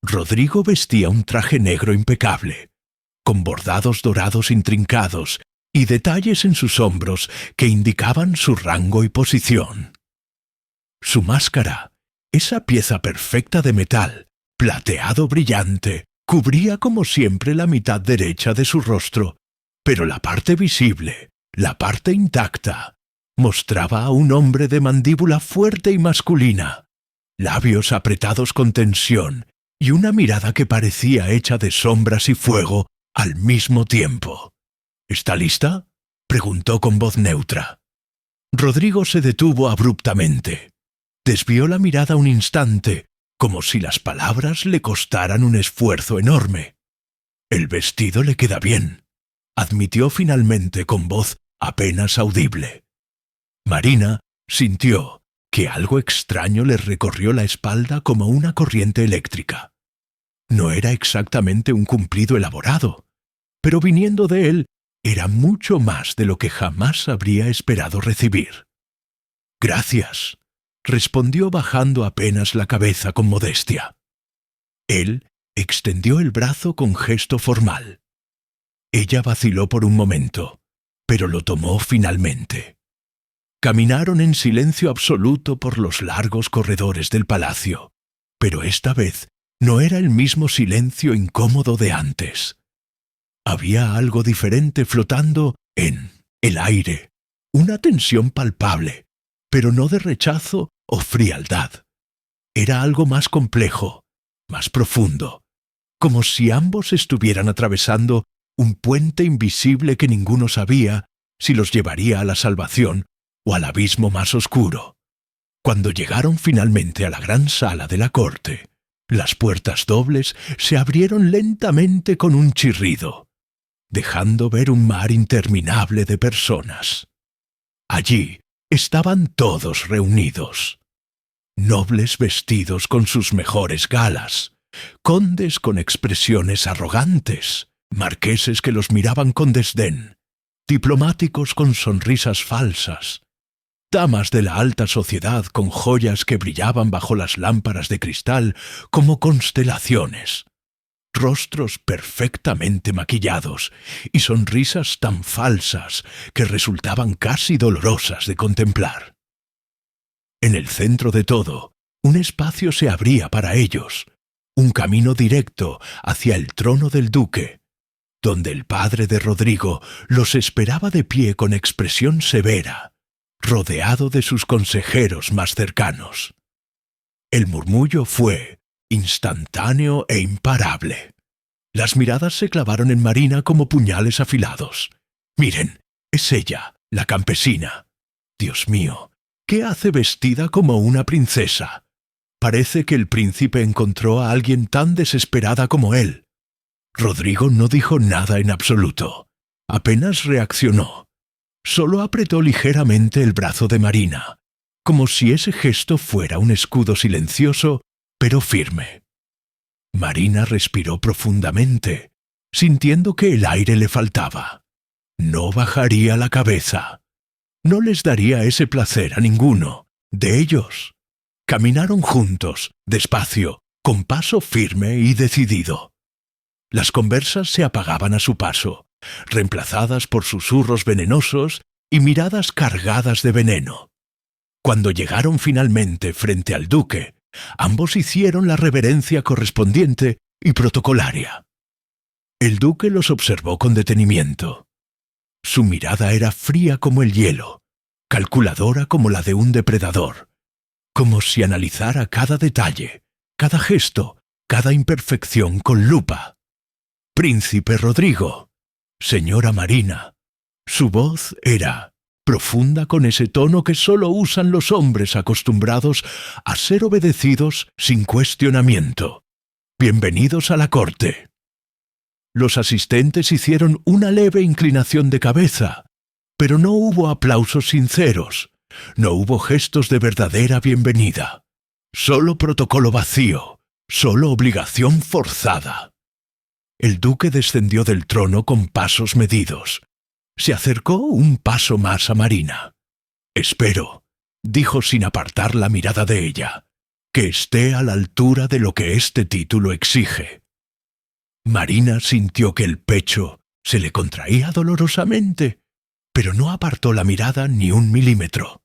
Rodrigo vestía un traje negro impecable, con bordados dorados intrincados y detalles en sus hombros que indicaban su rango y posición. Su máscara, esa pieza perfecta de metal, plateado brillante, cubría como siempre la mitad derecha de su rostro, pero la parte visible, la parte intacta, mostraba a un hombre de mandíbula fuerte y masculina, labios apretados con tensión y una mirada que parecía hecha de sombras y fuego al mismo tiempo. «¿Está lista?», preguntó con voz neutra. Rodrigo se detuvo abruptamente. Desvió la mirada un instante, como si las palabras le costaran un esfuerzo enorme. «El vestido le queda bien», admitió finalmente con voz apenas audible. Marina sintió que algo extraño le recorrió la espalda como una corriente eléctrica. No era exactamente un cumplido elaborado, pero viniendo de él, era mucho más de lo que jamás habría esperado recibir. «Gracias», respondió bajando apenas la cabeza con modestia. Él extendió el brazo con gesto formal. Ella vaciló por un momento, pero lo tomó finalmente. Caminaron en silencio absoluto por los largos corredores del palacio, pero esta vez no era el mismo silencio incómodo de antes. Había algo diferente flotando en el aire, una tensión palpable, pero no de rechazo o frialdad. Era algo más complejo, más profundo, como si ambos estuvieran atravesando un puente invisible que ninguno sabía si los llevaría a la salvación o al abismo más oscuro. Cuando llegaron finalmente a la gran sala de la corte, las puertas dobles se abrieron lentamente con un chirrido, dejando ver un mar interminable de personas. Allí estaban todos reunidos. Nobles vestidos con sus mejores galas, condes con expresiones arrogantes, marqueses que los miraban con desdén, diplomáticos con sonrisas falsas, damas de la alta sociedad con joyas que brillaban bajo las lámparas de cristal como constelaciones, rostros perfectamente maquillados y sonrisas tan falsas que resultaban casi dolorosas de contemplar. En el centro de todo, un espacio se abría para ellos, un camino directo hacia el trono del duque, donde el padre de Rodrigo los esperaba de pie con expresión severa, rodeado de sus consejeros más cercanos. El murmullo fue instantáneo e imparable. Las miradas se clavaron en Marina como puñales afilados. «Miren, es ella, la campesina. Dios mío, ¿qué hace vestida como una princesa? Parece que el príncipe encontró a alguien tan desesperada como él». Rodrigo no dijo nada en absoluto. Apenas reaccionó. Solo apretó ligeramente el brazo de Marina, como si ese gesto fuera un escudo silencioso, pero firme. Marina respiró profundamente, sintiendo que el aire le faltaba. No bajaría la cabeza. No les daría ese placer a ninguno de ellos. Caminaron juntos, despacio, con paso firme y decidido. Las conversas se apagaban a su paso, reemplazadas por susurros venenosos y miradas cargadas de veneno. Cuando llegaron finalmente frente al duque, ambos hicieron la reverencia correspondiente y protocolaria. El duque los observó con detenimiento. Su mirada era fría como el hielo, calculadora como la de un depredador, como si analizara cada detalle, cada gesto, cada imperfección con lupa. «Príncipe Rodrigo, señora Marina». Su voz era profunda con ese tono que solo usan los hombres acostumbrados a ser obedecidos sin cuestionamiento. «Bienvenidos a la corte». Los asistentes hicieron una leve inclinación de cabeza, pero no hubo aplausos sinceros, no hubo gestos de verdadera bienvenida. Solo protocolo vacío, solo obligación forzada. El duque descendió del trono con pasos medidos. Se acercó un paso más a Marina. «Espero», dijo sin apartar la mirada de ella, «que esté a la altura de lo que este título exige». Marina sintió que el pecho se le contraía dolorosamente, pero no apartó la mirada ni un milímetro.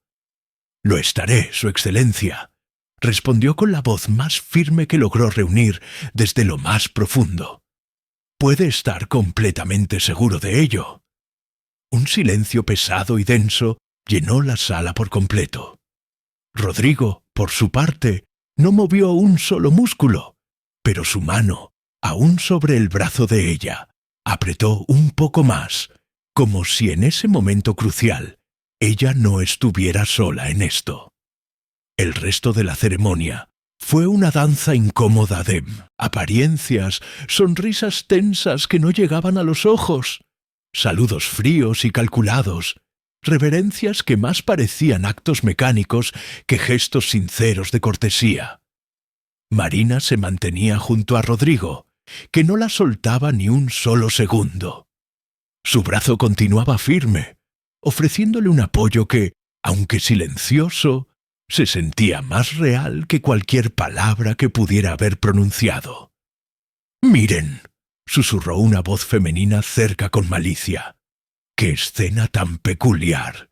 «Lo estaré, Su Excelencia», respondió con la voz más firme que logró reunir desde lo más profundo. «Puede estar completamente seguro de ello». Un silencio pesado y denso llenó la sala por completo. Rodrigo, por su parte, no movió un solo músculo, pero su mano, aún sobre el brazo de ella, apretó un poco más, como si en ese momento crucial ella no estuviera sola en esto. El resto de la ceremonia fue una danza incómoda de apariencias, sonrisas tensas que no llegaban a los ojos, saludos fríos y calculados, reverencias que más parecían actos mecánicos que gestos sinceros de cortesía. Marina se mantenía junto a Rodrigo, que no la soltaba ni un solo segundo. Su brazo continuaba firme, ofreciéndole un apoyo que, aunque silencioso, se sentía más real que cualquier palabra que pudiera haber pronunciado. «Miren», susurró una voz femenina cerca con malicia. «¡Qué escena tan peculiar!».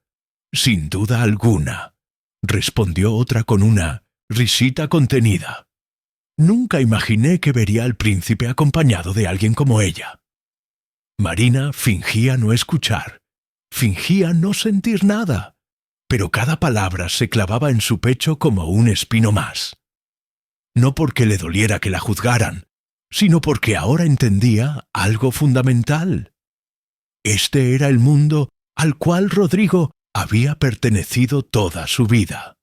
«Sin duda alguna», respondió otra con una risita contenida. «Nunca imaginé que vería al príncipe acompañado de alguien como ella». Marina fingía no escuchar, fingía no sentir nada. pero cada palabra se clavaba en su pecho como un espino más. No porque le doliera que la juzgaran, sino porque ahora entendía algo fundamental. Este era el mundo al cual Rodrigo había pertenecido toda su vida.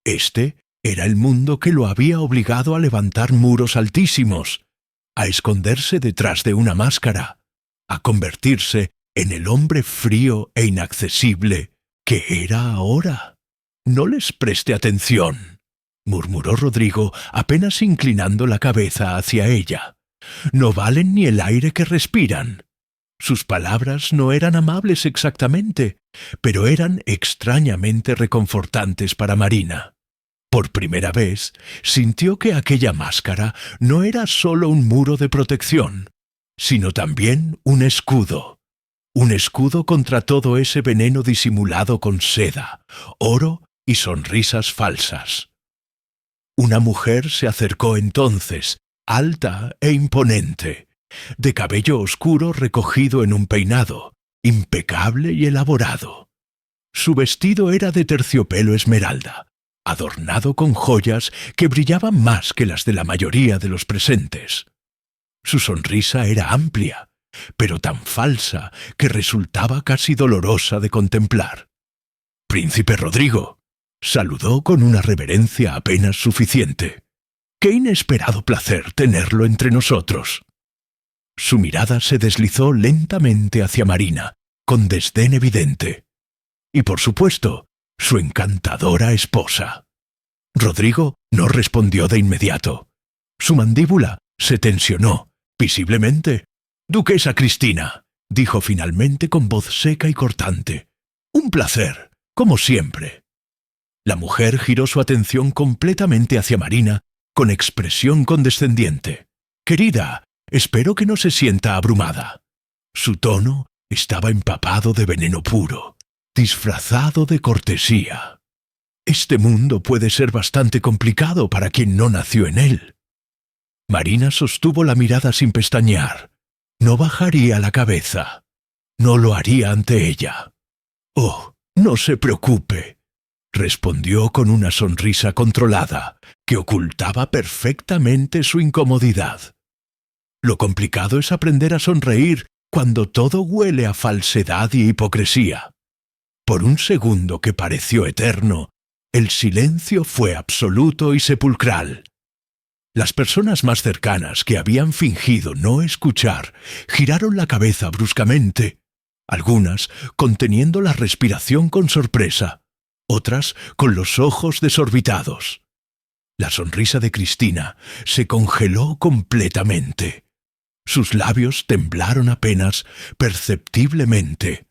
Este era el mundo que lo había obligado a levantar muros altísimos, a esconderse detrás de una máscara, a convertirse en el hombre frío e inaccesible que era ahora. «No les preste atención», murmuró Rodrigo, apenas inclinando la cabeza hacia ella. «No valen ni el aire que respiran». Sus palabras no eran amables exactamente, pero eran extrañamente reconfortantes para Marina. Por primera vez, sintió que aquella máscara no era solo un muro de protección, sino también un escudo contra todo ese veneno disimulado con seda, oro y sonrisas falsas. Una mujer se acercó entonces, alta e imponente, de cabello oscuro recogido en un peinado, impecable y elaborado. Su vestido era de terciopelo esmeralda, adornado con joyas que brillaban más que las de la mayoría de los presentes. Su sonrisa era amplia, pero tan falsa que resultaba casi dolorosa de contemplar. «Príncipe Rodrigo», saludó con una reverencia apenas suficiente. «Qué inesperado placer tenerlo entre nosotros». Su mirada se deslizó lentamente hacia Marina, con desdén evidente. Y por supuesto, su encantadora esposa. Rodrigo no respondió de inmediato. Su mandíbula se tensionó, visiblemente. «Duquesa Cristina», dijo finalmente con voz seca y cortante. «Un placer, como siempre». La mujer giró su atención completamente hacia Marina, con expresión condescendiente. «Querida, espero que no se sienta abrumada». Su tono estaba empapado de veneno puro, disfrazado de cortesía. «Este mundo puede ser bastante complicado para quien no nació en él». Marina sostuvo la mirada sin pestañear. No bajaría la cabeza. No lo haría ante ella. «Oh, no se preocupe», respondió con una sonrisa controlada, que ocultaba perfectamente su incomodidad. «Lo complicado es aprender a sonreír cuando todo huele a falsedad y hipocresía». Por un segundo que pareció eterno, el silencio fue absoluto y sepulcral. Las personas más cercanas que habían fingido no escuchar giraron la cabeza bruscamente, algunas conteniendo la respiración con sorpresa, otras con los ojos desorbitados. La sonrisa de Cristina se congeló completamente. Sus labios temblaron apenas perceptiblemente.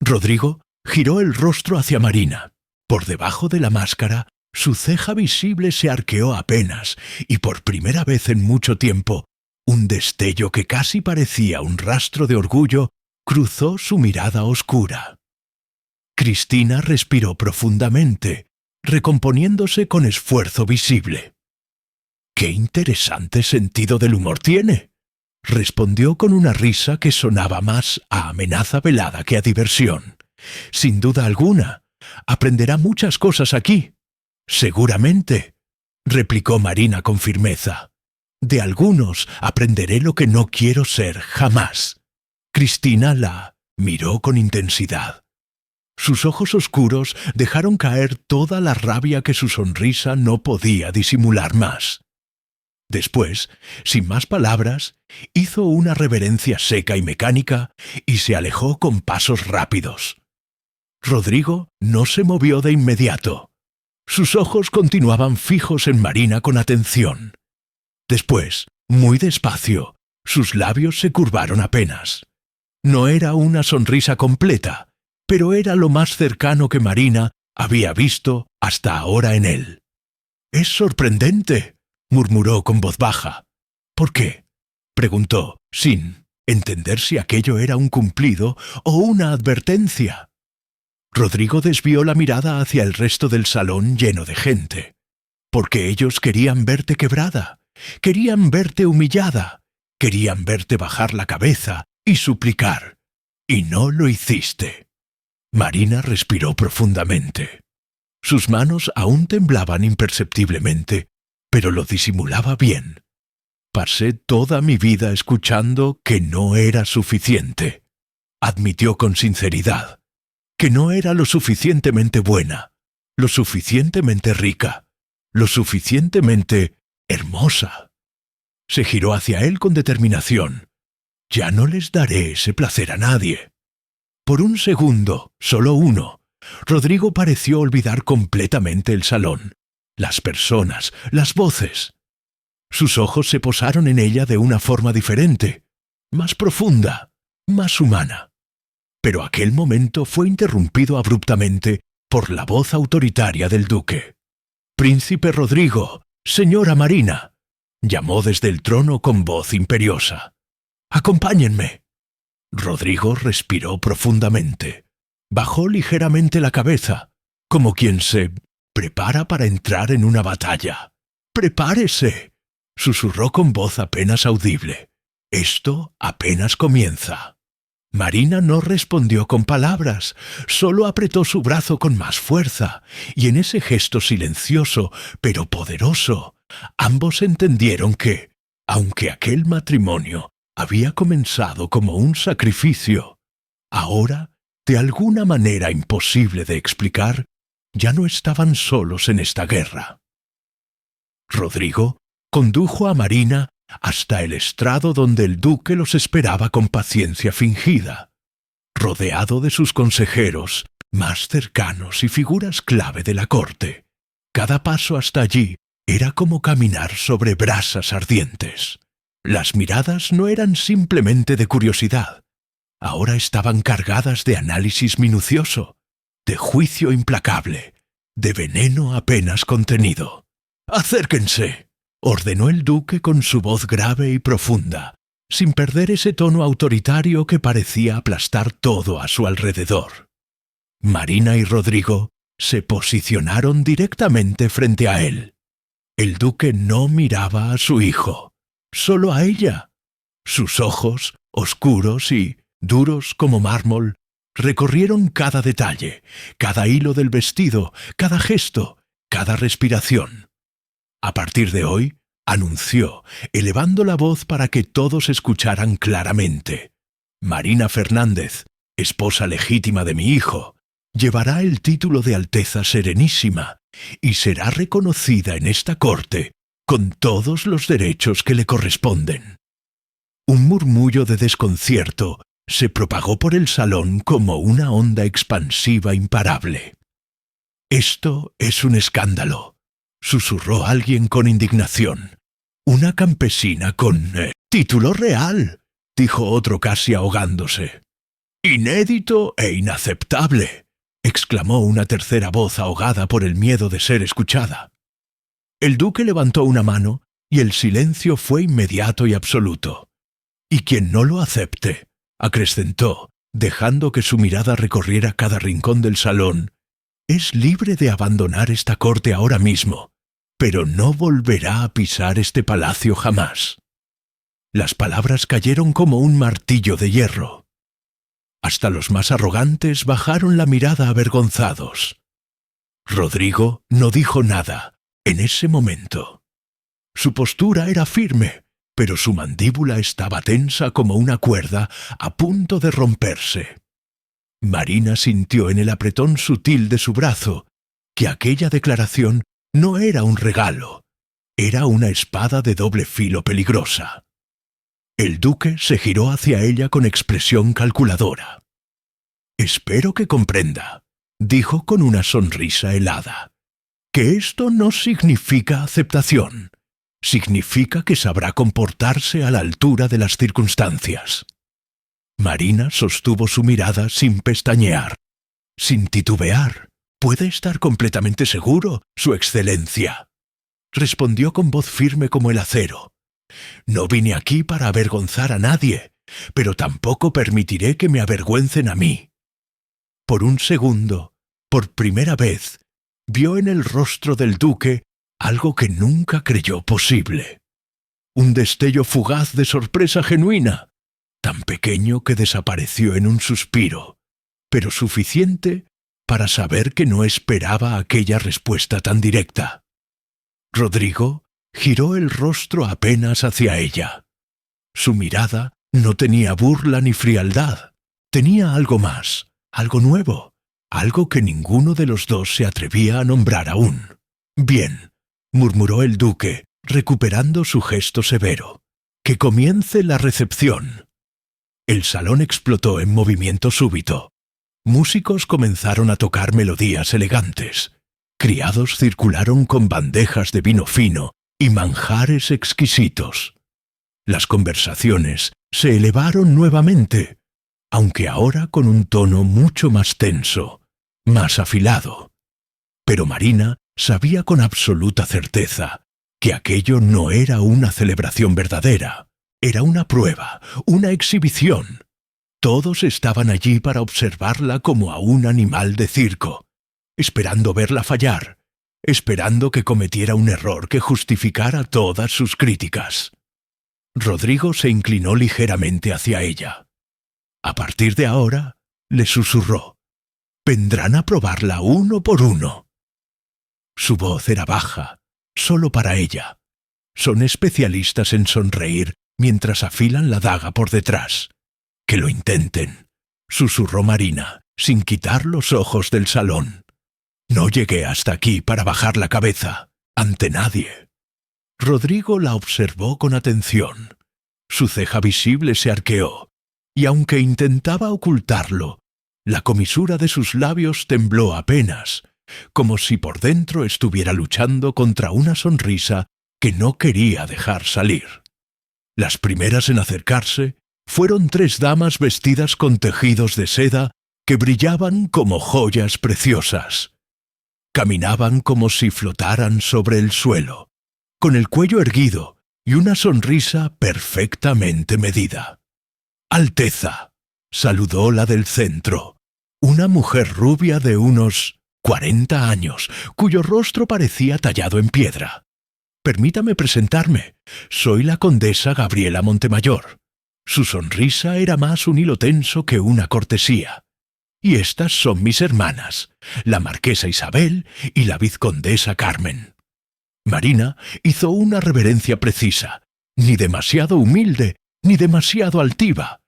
Rodrigo giró el rostro hacia Marina. Por debajo de la máscara, su ceja visible se arqueó apenas, y por primera vez en mucho tiempo, un destello que casi parecía un rastro de orgullo cruzó su mirada oscura. Cristina respiró profundamente, recomponiéndose con esfuerzo visible. «¡Qué interesante sentido del humor tiene!», respondió con una risa que sonaba más a amenaza velada que a diversión. «Sin duda alguna, aprenderá muchas cosas aquí». «Seguramente», replicó Marina con firmeza. «De algunos aprenderé lo que no quiero ser jamás». Cristina la miró con intensidad. Sus ojos oscuros dejaron caer toda la rabia que su sonrisa no podía disimular más. Después, sin más palabras, hizo una reverencia seca y mecánica y se alejó con pasos rápidos. Rodrigo no se movió de inmediato. Sus ojos continuaban fijos en Marina con atención. Después, muy despacio, sus labios se curvaron apenas. No era una sonrisa completa, pero era lo más cercano que Marina había visto hasta ahora en él. «Es sorprendente», murmuró con voz baja. «¿Por qué?», preguntó, sin entender si aquello era un cumplido o una advertencia. Rodrigo desvió la mirada hacia el resto del salón lleno de gente. «Porque ellos querían verte quebrada, querían verte humillada, querían verte bajar la cabeza y suplicar. Y no lo hiciste». Marina respiró profundamente. Sus manos aún temblaban imperceptiblemente, pero lo disimulaba bien. Pasé toda mi vida escuchando que no era suficiente. Admitió con sinceridad que no era lo suficientemente buena, lo suficientemente rica, lo suficientemente hermosa. Se giró hacia él con determinación. Ya no les daré ese placer a nadie. Por un segundo, solo uno, Rodrigo pareció olvidar completamente el salón, las personas, las voces. Sus ojos se posaron en ella de una forma diferente, más profunda, más humana. Pero aquel momento fue interrumpido abruptamente por la voz autoritaria del duque. «Príncipe Rodrigo, señora Marina», llamó desde el trono con voz imperiosa. «Acompáñenme». Rodrigo respiró profundamente. Bajó ligeramente la cabeza, como quien se prepara para entrar en una batalla. «¡Prepárese!», susurró con voz apenas audible. «Esto apenas comienza». Marina no respondió con palabras, solo apretó su brazo con más fuerza, y en ese gesto silencioso, pero poderoso, ambos entendieron que, aunque aquel matrimonio había comenzado como un sacrificio, ahora, de alguna manera imposible de explicar, ya no estaban solos en esta guerra. Rodrigo condujo a Marina hasta el estrado donde el duque los esperaba con paciencia fingida, rodeado de sus consejeros más cercanos y figuras clave de la corte. Cada paso hasta allí era como caminar sobre brasas ardientes. Las miradas no eran simplemente de curiosidad, ahora estaban cargadas de análisis minucioso, de juicio implacable, de veneno apenas contenido. «Acérquense», ordenó el duque con su voz grave y profunda, sin perder ese tono autoritario que parecía aplastar todo a su alrededor. Marina y Rodrigo se posicionaron directamente frente a él. El duque no miraba a su hijo, solo a ella. Sus ojos, oscuros y duros como mármol, recorrieron cada detalle, cada hilo del vestido, cada gesto, cada respiración. A partir de hoy, anunció, elevando la voz para que todos escucharan claramente: Marina Fernández, esposa legítima de mi hijo, llevará el título de Alteza Serenísima y será reconocida en esta corte con todos los derechos que le corresponden. Un murmullo de desconcierto se propagó por el salón como una onda expansiva imparable. «Esto es un escándalo», susurró alguien con indignación. «Una campesina con título real», dijo otro casi ahogándose. «Inédito e inaceptable», exclamó una tercera voz ahogada por el miedo de ser escuchada. El duque levantó una mano y el silencio fue inmediato y absoluto. «Y quien no lo acepte», acrecentó, dejando que su mirada recorriera cada rincón del salón, «es libre de abandonar esta corte ahora mismo, pero no volverá a pisar este palacio jamás». Las palabras cayeron como un martillo de hierro. Hasta los más arrogantes bajaron la mirada avergonzados. Rodrigo no dijo nada en ese momento. Su postura era firme, pero su mandíbula estaba tensa como una cuerda a punto de romperse. Marina sintió en el apretón sutil de su brazo que aquella declaración no era un regalo, era una espada de doble filo peligrosa. El duque se giró hacia ella con expresión calculadora. «Espero que comprenda», dijo con una sonrisa helada, «que esto no significa aceptación. Significa que sabrá comportarse a la altura de las circunstancias». Marina sostuvo su mirada sin pestañear, sin titubear. «Puede estar completamente seguro, Su Excelencia», respondió con voz firme como el acero. «No vine aquí para avergonzar a nadie, pero tampoco permitiré que me avergüencen a mí». Por un segundo, por primera vez, vio en el rostro del duque algo que nunca creyó posible. Un destello fugaz de sorpresa genuina, tan pequeño que desapareció en un suspiro, pero suficiente para saber que no esperaba aquella respuesta tan directa. Rodrigo giró el rostro apenas hacia ella. Su mirada no tenía burla ni frialdad, tenía algo más, algo nuevo, algo que ninguno de los dos se atrevía a nombrar aún. «Bien», murmuró el duque, recuperando su gesto severo. «Que comience la recepción». El salón explotó en movimiento súbito. Músicos comenzaron a tocar melodías elegantes. Criados circularon con bandejas de vino fino y manjares exquisitos. Las conversaciones se elevaron nuevamente, aunque ahora con un tono mucho más tenso, más afilado. Pero Marina sabía con absoluta certeza que aquello no era una celebración verdadera, era una prueba, una exhibición. Todos estaban allí para observarla como a un animal de circo, esperando verla fallar, esperando que cometiera un error que justificara todas sus críticas. Rodrigo se inclinó ligeramente hacia ella. A partir de ahora, le susurró, «vendrán a probarla uno por uno». Su voz era baja, solo para ella. Son especialistas en sonreír mientras afilan la daga por detrás. «Que lo intenten», susurró Marina, sin quitar los ojos del salón. «No llegué hasta aquí para bajar la cabeza, ante nadie». Rodrigo la observó con atención. Su ceja visible se arqueó, y aunque intentaba ocultarlo, la comisura de sus labios tembló apenas, como si por dentro estuviera luchando contra una sonrisa que no quería dejar salir. Las primeras en acercarse fueron 3 damas vestidas con tejidos de seda que brillaban como joyas preciosas. Caminaban como si flotaran sobre el suelo, con el cuello erguido y una sonrisa perfectamente medida. «Alteza», saludó la del centro, una mujer rubia de unos 40 años, cuyo rostro parecía tallado en piedra. «Permítame presentarme, soy la condesa Gabriela Montemayor». Su sonrisa era más un hilo tenso que una cortesía. «Y estas son mis hermanas, la marquesa Isabel y la vizcondesa Carmen». Marina hizo una reverencia precisa, ni demasiado humilde, ni demasiado altiva.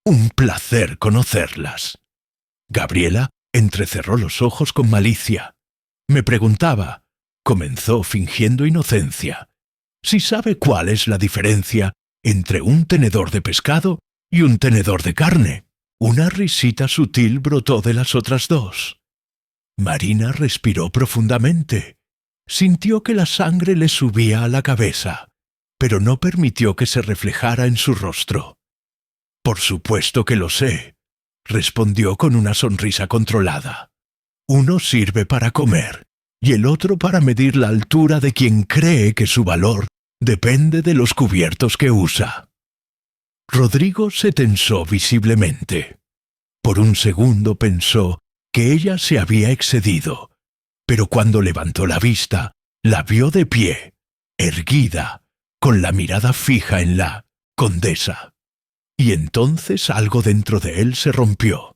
«Un placer conocerlas». Gabriela entrecerró los ojos con malicia. «Me preguntaba», comenzó fingiendo inocencia, «si sabe cuál es la diferencia entre un tenedor de pescado y un tenedor de carne». Una risita sutil brotó de las otras dos. Marina respiró profundamente. Sintió que la sangre le subía a la cabeza, pero no permitió que se reflejara en su rostro. «Por supuesto que lo sé», respondió con una sonrisa controlada. «Uno sirve para comer y el otro para medir la altura de quien cree que su valor depende de los cubiertos que usa». Rodrigo se tensó visiblemente. Por un segundo pensó que ella se había excedido, pero cuando levantó la vista, la vio de pie, erguida, con la mirada fija en la condesa. Y entonces algo dentro de él se rompió.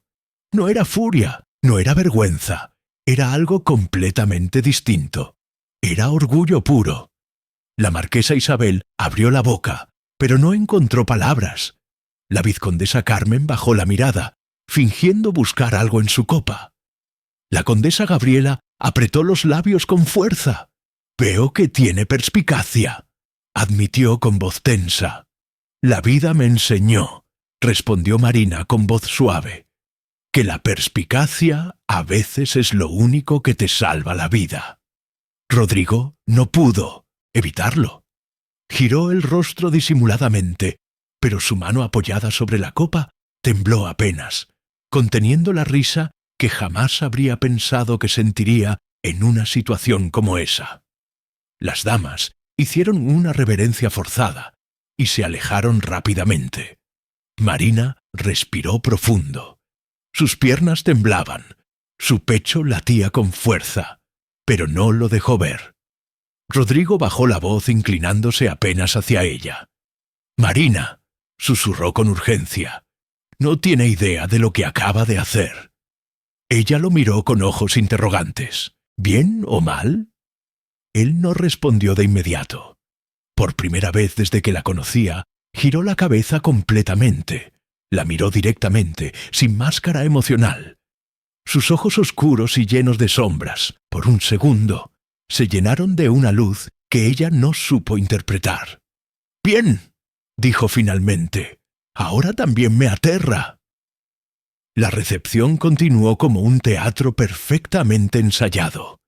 No era furia, no era vergüenza, era algo completamente distinto. Era orgullo puro. La marquesa Isabel abrió la boca, pero no encontró palabras. La vizcondesa Carmen bajó la mirada, fingiendo buscar algo en su copa. La condesa Gabriela apretó los labios con fuerza. «Veo que tiene perspicacia», admitió con voz tensa. «La vida me enseñó», respondió Marina con voz suave, «que la perspicacia a veces es lo único que te salva la vida». Rodrigo no pudo evitarlo. Giró el rostro disimuladamente, pero su mano apoyada sobre la copa tembló apenas, conteniendo la risa que jamás habría pensado que sentiría en una situación como esa. Las damas hicieron una reverencia forzada y se alejaron rápidamente. Marina respiró profundo. Sus piernas temblaban, su pecho latía con fuerza, pero no lo dejó ver. Rodrigo bajó la voz inclinándose apenas hacia ella. «Marina», susurró con urgencia, «no tiene idea de lo que acaba de hacer». Ella lo miró con ojos interrogantes. ¿Bien o mal? Él no respondió de inmediato. Por primera vez desde que la conocía, giró la cabeza completamente. La miró directamente, sin máscara emocional. Sus ojos oscuros y llenos de sombras, por un segundo, se llenaron de una luz que ella no supo interpretar. «Bien», dijo finalmente, «ahora también me aterra». La recepción continuó como un teatro perfectamente ensayado.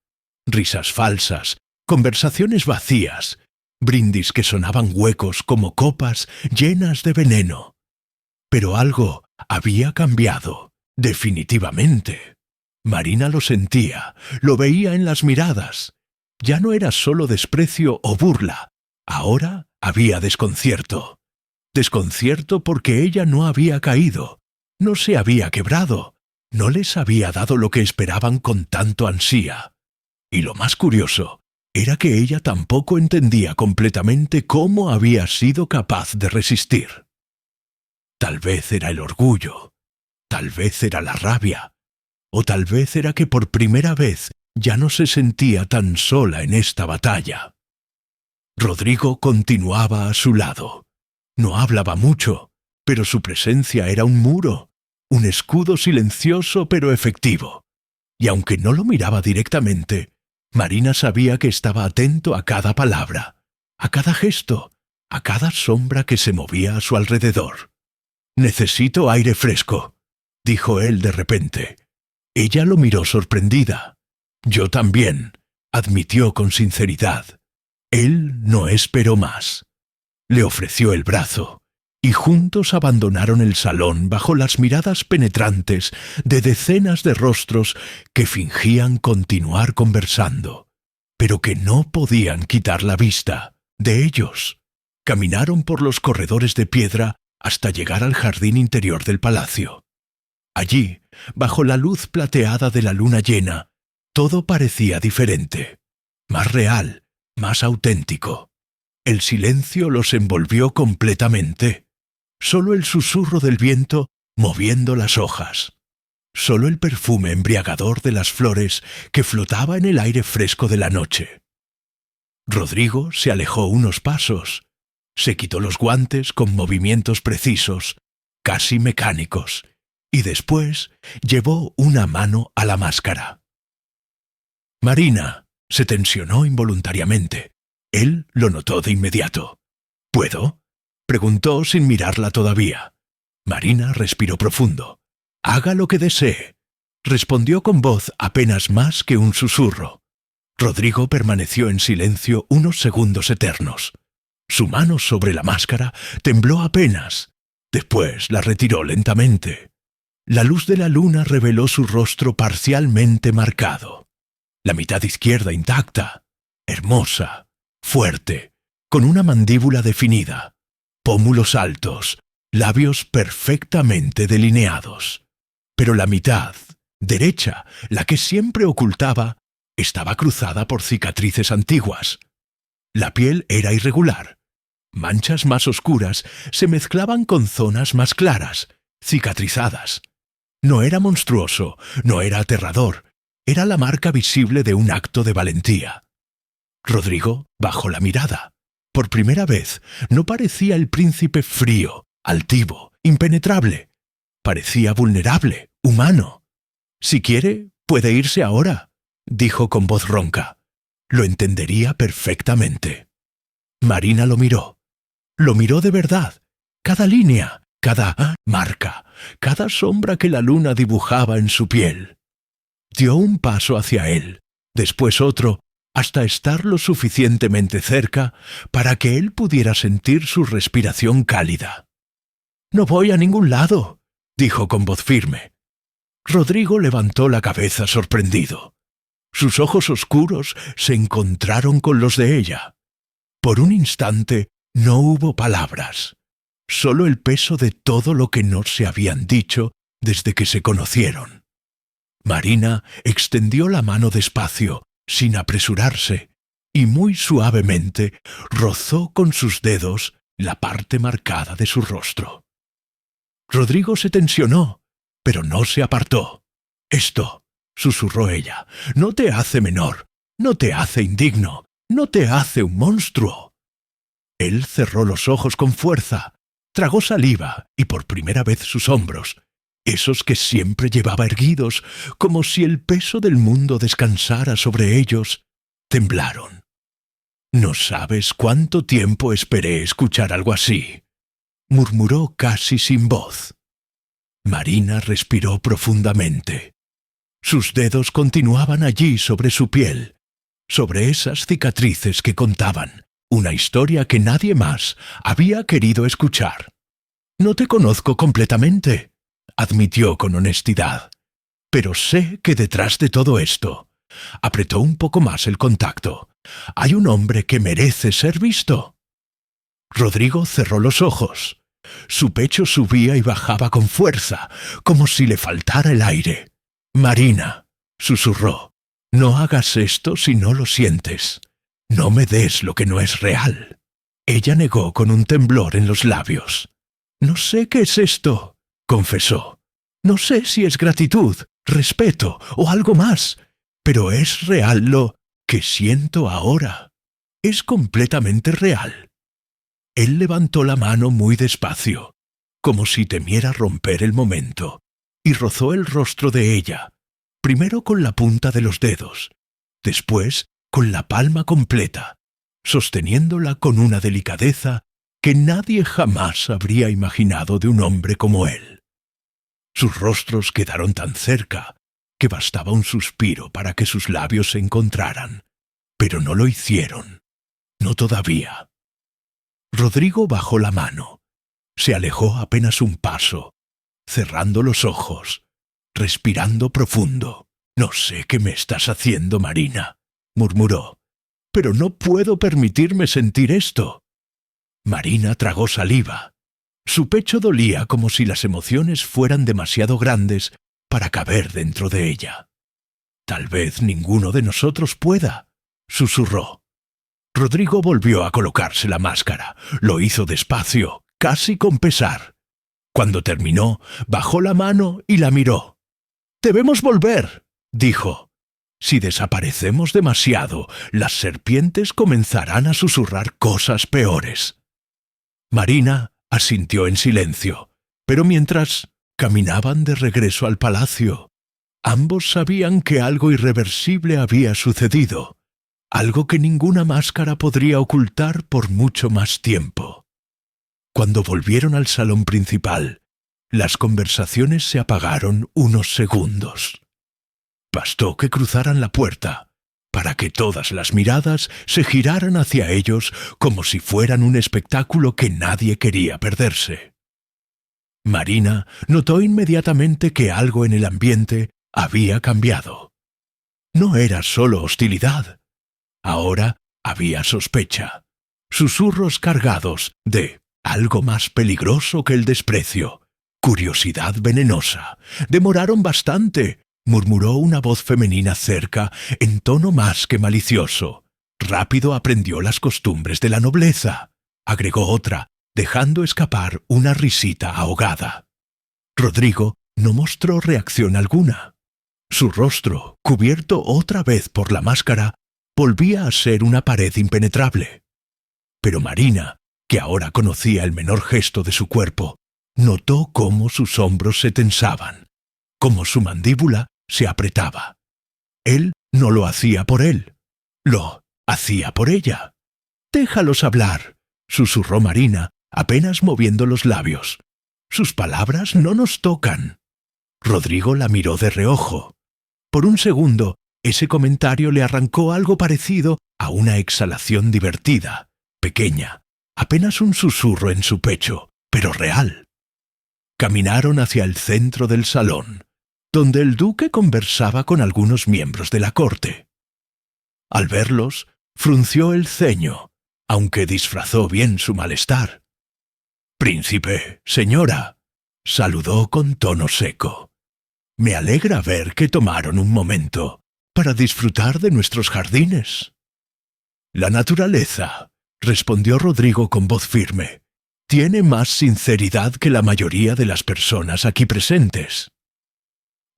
Risas falsas, conversaciones vacías, brindis que sonaban huecos como copas llenas de veneno. Pero algo había cambiado, definitivamente. Marina lo sentía, lo veía en las miradas. Ya no era solo desprecio o burla, ahora había desconcierto. Desconcierto porque ella no había caído, no se había quebrado, no les había dado lo que esperaban con tanto ansía. Y lo más curioso era que ella tampoco entendía completamente cómo había sido capaz de resistir. Tal vez era el orgullo, tal vez era la rabia, o tal vez era que por primera vez ya no se sentía tan sola en esta batalla. Rodrigo continuaba a su lado. No hablaba mucho, pero su presencia era un muro, un escudo silencioso pero efectivo. Y aunque no lo miraba directamente, Marina sabía que estaba atento a cada palabra, a cada gesto, a cada sombra que se movía a su alrededor. «Necesito aire fresco», dijo él de repente. Ella lo miró sorprendida. «Yo también», admitió con sinceridad. Él no esperó más. Le ofreció el brazo, y juntos abandonaron el salón bajo las miradas penetrantes de decenas de rostros que fingían continuar conversando, pero que no podían quitar la vista de ellos. Caminaron por los corredores de piedra hasta llegar al jardín interior del palacio. Allí, bajo la luz plateada de la luna llena, todo parecía diferente, más real, más auténtico. El silencio los envolvió completamente. Solo el susurro del viento moviendo las hojas. Solo el perfume embriagador de las flores que flotaba en el aire fresco de la noche. Rodrigo se alejó unos pasos. Se quitó los guantes con movimientos precisos, casi mecánicos, y después llevó una mano a la máscara. Marina se tensionó involuntariamente. Él lo notó de inmediato. «¿Puedo?», preguntó sin mirarla todavía. Marina respiró profundo. «Haga lo que desee», respondió con voz apenas más que un susurro. Rodrigo permaneció en silencio unos segundos eternos. Su mano sobre la máscara tembló apenas. Después la retiró lentamente. La luz de la luna reveló su rostro parcialmente marcado. La mitad izquierda intacta, hermosa, fuerte, con una mandíbula definida, pómulos altos, labios perfectamente delineados. Pero la mitad, derecha, la que siempre ocultaba, estaba cruzada por cicatrices antiguas. La piel era irregular. Manchas más oscuras se mezclaban con zonas más claras, cicatrizadas. No era monstruoso, no era aterrador, era la marca visible de un acto de valentía. Rodrigo bajó la mirada. Por primera vez no parecía el príncipe frío, altivo, impenetrable. Parecía vulnerable, humano. «Si quiere, puede irse ahora», dijo con voz ronca. Lo entendería perfectamente. Marina lo miró. Lo miró de verdad. Cada línea, cada marca, cada sombra que la luna dibujaba en su piel. Dio un paso hacia él, después otro, hasta estar lo suficientemente cerca para que él pudiera sentir su respiración cálida. «No voy a ningún lado», dijo con voz firme. Rodrigo levantó la cabeza sorprendido. Sus ojos oscuros se encontraron con los de ella. Por un instante no hubo palabras, solo el peso de todo lo que no se habían dicho desde que se conocieron. Marina extendió la mano despacio, sin apresurarse, y muy suavemente rozó con sus dedos la parte marcada de su rostro. Rodrigo se tensionó, pero no se apartó. Esto, susurró ella, no te hace menor, no te hace indigno, no te hace un monstruo. Él cerró los ojos con fuerza, tragó saliva y por primera vez sus hombros, esos que siempre llevaba erguidos, como si el peso del mundo descansara sobre ellos, temblaron. «No sabes cuánto tiempo esperé escuchar algo así», murmuró casi sin voz. Marina respiró profundamente. Sus dedos continuaban allí sobre su piel, sobre esas cicatrices que contaban una historia que nadie más había querido escuchar. «No te conozco completamente», admitió con honestidad, «pero sé que detrás de todo esto», apretó un poco más el contacto, «hay un hombre que merece ser visto». Rodrigo cerró los ojos. Su pecho subía y bajaba con fuerza, como si le faltara el aire. «Marina», susurró, «no hagas esto si no lo sientes. No me des lo que no es real». Ella negó con un temblor en los labios. «No sé qué es esto», confesó. «No sé si es gratitud, respeto o algo más, pero es real lo que siento ahora. Es completamente real». Él levantó la mano muy despacio, como si temiera romper el momento, y rozó el rostro de ella, primero con la punta de los dedos, después con la palma completa, sosteniéndola con una delicadeza que nadie jamás habría imaginado de un hombre como él. Sus rostros quedaron tan cerca que bastaba un suspiro para que sus labios se encontraran, pero no lo hicieron, no todavía. Rodrigo bajó la mano, se alejó apenas un paso, cerrando los ojos, respirando profundo. «No sé qué me estás haciendo, Marina», murmuró, «pero no puedo permitirme sentir esto». Marina tragó saliva. Su pecho dolía como si las emociones fueran demasiado grandes para caber dentro de ella. «Tal vez ninguno de nosotros pueda», susurró. Rodrigo volvió a colocarse la máscara. Lo hizo despacio, casi con pesar. Cuando terminó, bajó la mano y la miró. «Debemos volver», dijo. «Si desaparecemos demasiado, las serpientes comenzarán a susurrar cosas peores». Marina asintió en silencio, pero mientras caminaban de regreso al palacio, ambos sabían que algo irreversible había sucedido. Algo que ninguna máscara podría ocultar por mucho más tiempo. Cuando volvieron al salón principal, las conversaciones se apagaron unos segundos. Bastó que cruzaran la puerta para que todas las miradas se giraran hacia ellos como si fueran un espectáculo que nadie quería perderse. Marina notó inmediatamente que algo en el ambiente había cambiado. No era solo hostilidad. Ahora había sospecha, susurros cargados de algo más peligroso que el desprecio, curiosidad venenosa. «Demoraron bastante», murmuró una voz femenina cerca, en tono más que malicioso. «Rápido aprendió las costumbres de la nobleza», agregó otra, dejando escapar una risita ahogada. Rodrigo no mostró reacción alguna. Su rostro, cubierto otra vez por la máscara, volvía a ser una pared impenetrable. Pero Marina, que ahora conocía el menor gesto de su cuerpo, notó cómo sus hombros se tensaban, cómo su mandíbula se apretaba. Él no lo hacía por él, lo hacía por ella. «Déjalos hablar», susurró Marina, apenas moviendo los labios. «Sus palabras no nos tocan». Rodrigo la miró de reojo. Por un segundo, ese comentario le arrancó algo parecido a una exhalación divertida, pequeña, apenas un susurro en su pecho, pero real. Caminaron hacia el centro del salón, donde el duque conversaba con algunos miembros de la corte. Al verlos, frunció el ceño, aunque disfrazó bien su malestar. «Príncipe, señora», saludó con tono seco. «Me alegra ver que tomaron un momento para disfrutar de nuestros jardines». «La naturaleza», respondió Rodrigo con voz firme, «tiene más sinceridad que la mayoría de las personas aquí presentes».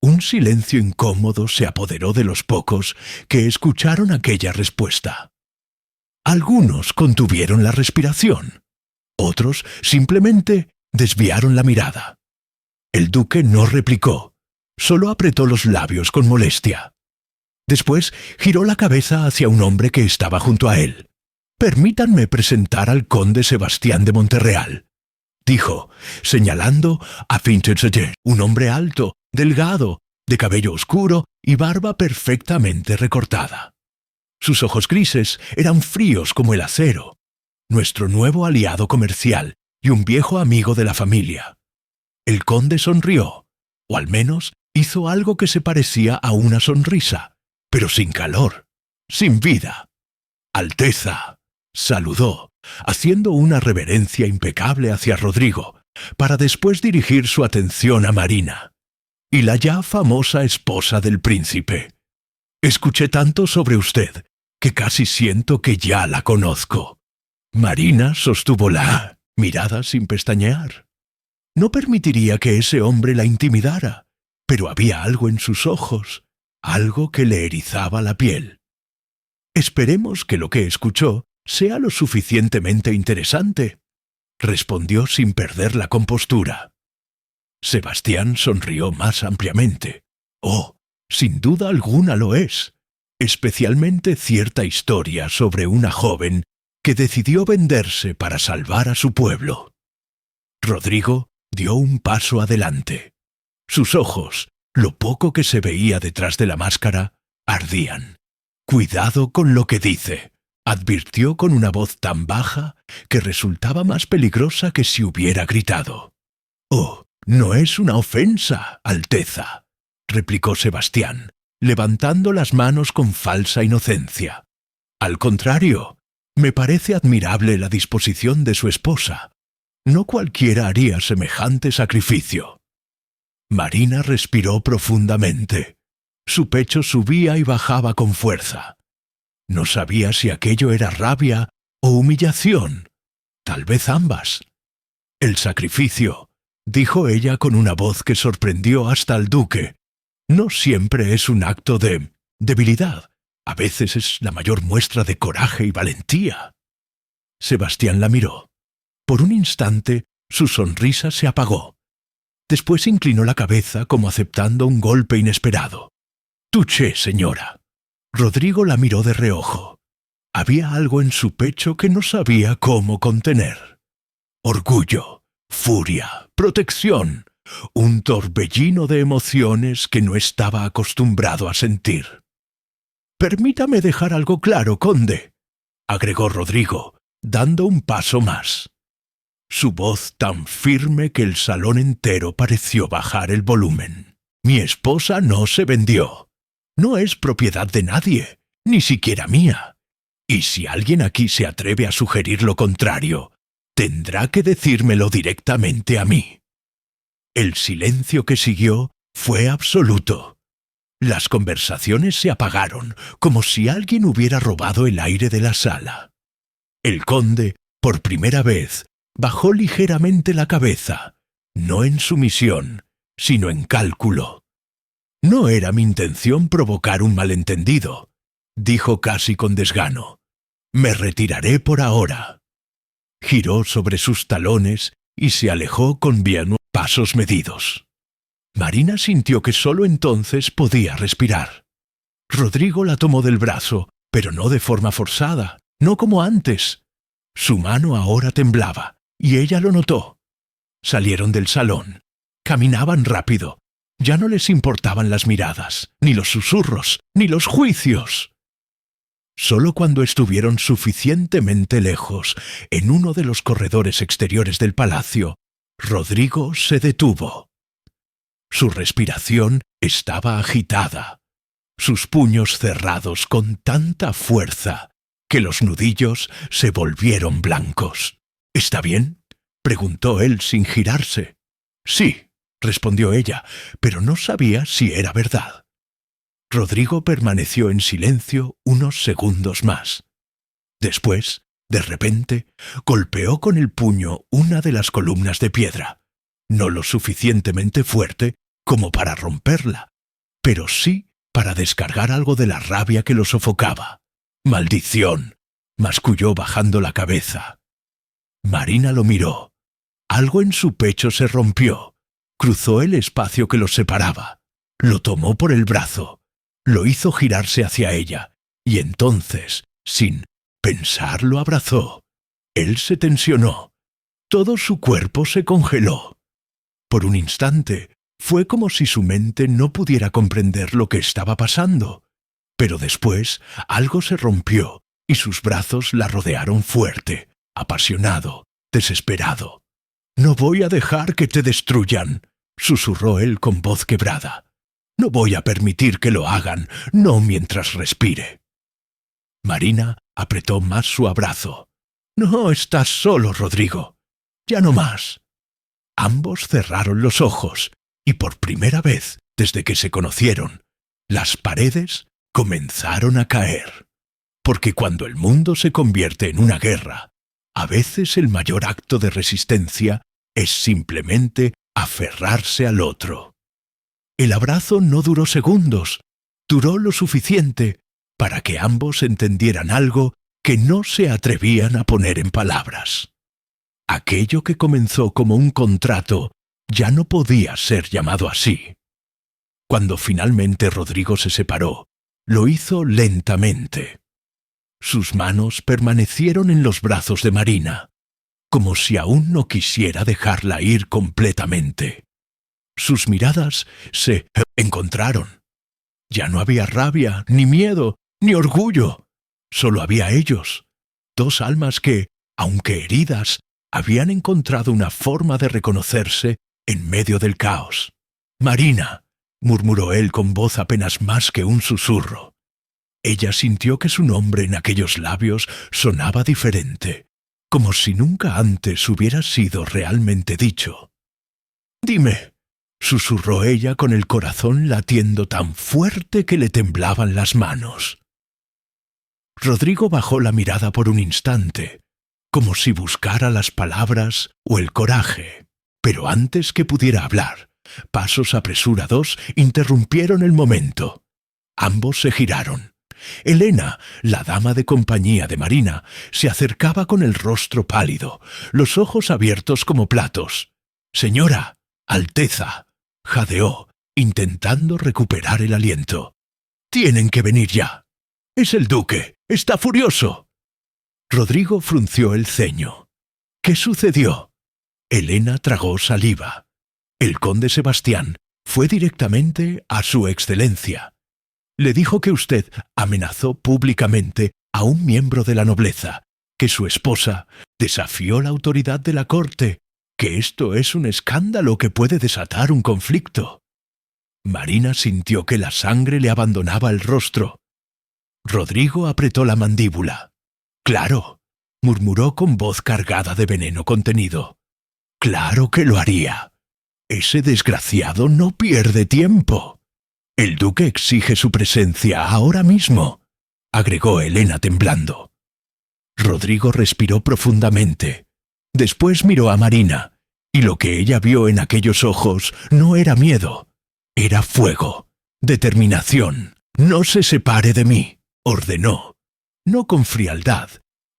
Un silencio incómodo se apoderó de los pocos que escucharon aquella respuesta. Algunos contuvieron la respiración, otros simplemente desviaron la mirada. El duque no replicó, solo apretó los labios con molestia. Después giró la cabeza hacia un hombre que estaba junto a él. «Permítanme presentar al conde Sebastián de Monterreal», dijo, señalando a Fincheselle, un hombre alto, delgado, de cabello oscuro y barba perfectamente recortada. Sus ojos grises eran fríos como el acero. Nuestro nuevo aliado comercial y un viejo amigo de la familia. El conde sonrió, o al menos hizo algo que se parecía a una sonrisa, pero sin calor, sin vida. «Alteza», saludó, haciendo una reverencia impecable hacia Rodrigo, para después dirigir su atención a Marina, y la ya famosa esposa del príncipe. «Escuché tanto sobre usted, que casi siento que ya la conozco». Marina sostuvo la mirada sin pestañear. No permitiría que ese hombre la intimidara, pero había algo en sus ojos, algo que le erizaba la piel. «Esperemos que lo que escuchó sea lo suficientemente interesante», respondió sin perder la compostura. Sebastián sonrió más ampliamente. «Oh, sin duda alguna lo es, especialmente cierta historia sobre una joven que decidió venderse para salvar a su pueblo». Rodrigo dio un paso adelante. Sus ojos, lo poco que se veía detrás de la máscara, ardían. «Cuidado con lo que dice», advirtió con una voz tan baja que resultaba más peligrosa que si hubiera gritado. «Oh, no es una ofensa, Alteza», replicó Sebastián, levantando las manos con falsa inocencia. «Al contrario, me parece admirable la disposición de su esposa. No cualquiera haría semejante sacrificio». Marina respiró profundamente. Su pecho subía y bajaba con fuerza. No sabía si aquello era rabia o humillación, tal vez ambas. «El sacrificio», dijo ella con una voz que sorprendió hasta al duque, «no siempre es un acto de debilidad. A veces es la mayor muestra de coraje y valentía». Sebastián la miró. Por un instante su sonrisa se apagó. Después inclinó la cabeza como aceptando un golpe inesperado. «Touché, señora». Rodrigo la miró de reojo. Había algo en su pecho que no sabía cómo contener. Orgullo, furia, protección, un torbellino de emociones que no estaba acostumbrado a sentir. «Permítame dejar algo claro, conde», agregó Rodrigo, dando un paso más. Su voz tan firme que el salón entero pareció bajar el volumen. «Mi esposa no se vendió. No es propiedad de nadie, ni siquiera mía. Y si alguien aquí se atreve a sugerir lo contrario, tendrá que decírmelo directamente a mí». El silencio que siguió fue absoluto. Las conversaciones se apagaron, como si alguien hubiera robado el aire de la sala. El conde, por primera vez, bajó ligeramente la cabeza, no en sumisión, sino en cálculo. «No era mi intención provocar un malentendido», dijo casi con desgano. «Me retiraré por ahora». Giró sobre sus talones y se alejó con bien pasos medidos. Marina sintió que sólo entonces podía respirar. Rodrigo la tomó del brazo, pero no de forma forzada, no como antes. Su mano ahora temblaba, y ella lo notó. Salieron del salón. Caminaban rápido. Ya no les importaban las miradas, ni los susurros, ni los juicios. Solo cuando estuvieron suficientemente lejos, en uno de los corredores exteriores del palacio, Rodrigo se detuvo. Su respiración estaba agitada, sus puños cerrados con tanta fuerza que los nudillos se volvieron blancos. «¿Está bien?», preguntó él sin girarse. «Sí», respondió ella, pero no sabía si era verdad. Rodrigo permaneció en silencio unos segundos más. Después, de repente, golpeó con el puño una de las columnas de piedra, no lo suficientemente fuerte como para romperla, pero sí para descargar algo de la rabia que lo sofocaba. «¡Maldición!», masculló bajando la cabeza. Marina lo miró. Algo en su pecho se rompió. Cruzó el espacio que los separaba. Lo tomó por el brazo. Lo hizo girarse hacia ella. Y entonces, sin pensar, lo abrazó. Él se tensionó. Todo su cuerpo se congeló. Por un instante, fue como si su mente no pudiera comprender lo que estaba pasando. Pero después, algo se rompió y sus brazos la rodearon fuerte, apasionado, desesperado. «No voy a dejar que te destruyan», susurró él con voz quebrada. «No voy a permitir que lo hagan, no mientras respire». Marina apretó más su abrazo. «No estás solo, Rodrigo. Ya no más». Ambos cerraron los ojos y por primera vez desde que se conocieron, las paredes comenzaron a caer. Porque cuando el mundo se convierte en una guerra, a veces el mayor acto de resistencia es simplemente aferrarse al otro. El abrazo no duró segundos, duró lo suficiente para que ambos entendieran algo que no se atrevían a poner en palabras. Aquello que comenzó como un contrato ya no podía ser llamado así. Cuando finalmente Rodrigo se separó, lo hizo lentamente. Sus manos permanecieron en los brazos de Marina, como si aún no quisiera dejarla ir completamente. Sus miradas se encontraron. Ya no había rabia, ni miedo, ni orgullo. Solo había ellos, dos almas que, aunque heridas, habían encontrado una forma de reconocerse en medio del caos. «Marina», murmuró él con voz apenas más que un susurro. Ella sintió que su nombre en aquellos labios sonaba diferente, como si nunca antes hubiera sido realmente dicho. «Dime», susurró ella con el corazón latiendo tan fuerte que le temblaban las manos. Rodrigo bajó la mirada por un instante, como si buscara las palabras o el coraje, pero antes que pudiera hablar, pasos apresurados interrumpieron el momento. Ambos se giraron. Elena, la dama de compañía de Marina, se acercaba con el rostro pálido, los ojos abiertos como platos. «Señora, Alteza», jadeó, intentando recuperar el aliento. «Tienen que venir ya. Es el duque. Está furioso». Rodrigo frunció el ceño. «¿Qué sucedió?». Elena tragó saliva. El conde Sebastián fue directamente a su excelencia. Le dijo que usted amenazó públicamente a un miembro de la nobleza, que su esposa desafió la autoridad de la corte, que esto es un escándalo que puede desatar un conflicto. Marina sintió que la sangre le abandonaba el rostro. Rodrigo apretó la mandíbula. «Claro», murmuró con voz cargada de veneno contenido. «Claro que lo haría. Ese desgraciado no pierde tiempo. El duque exige su presencia ahora mismo», agregó Elena temblando. Rodrigo respiró profundamente. Después miró a Marina, y lo que ella vio en aquellos ojos no era miedo, era fuego, determinación. «No se separe de mí», ordenó, no con frialdad,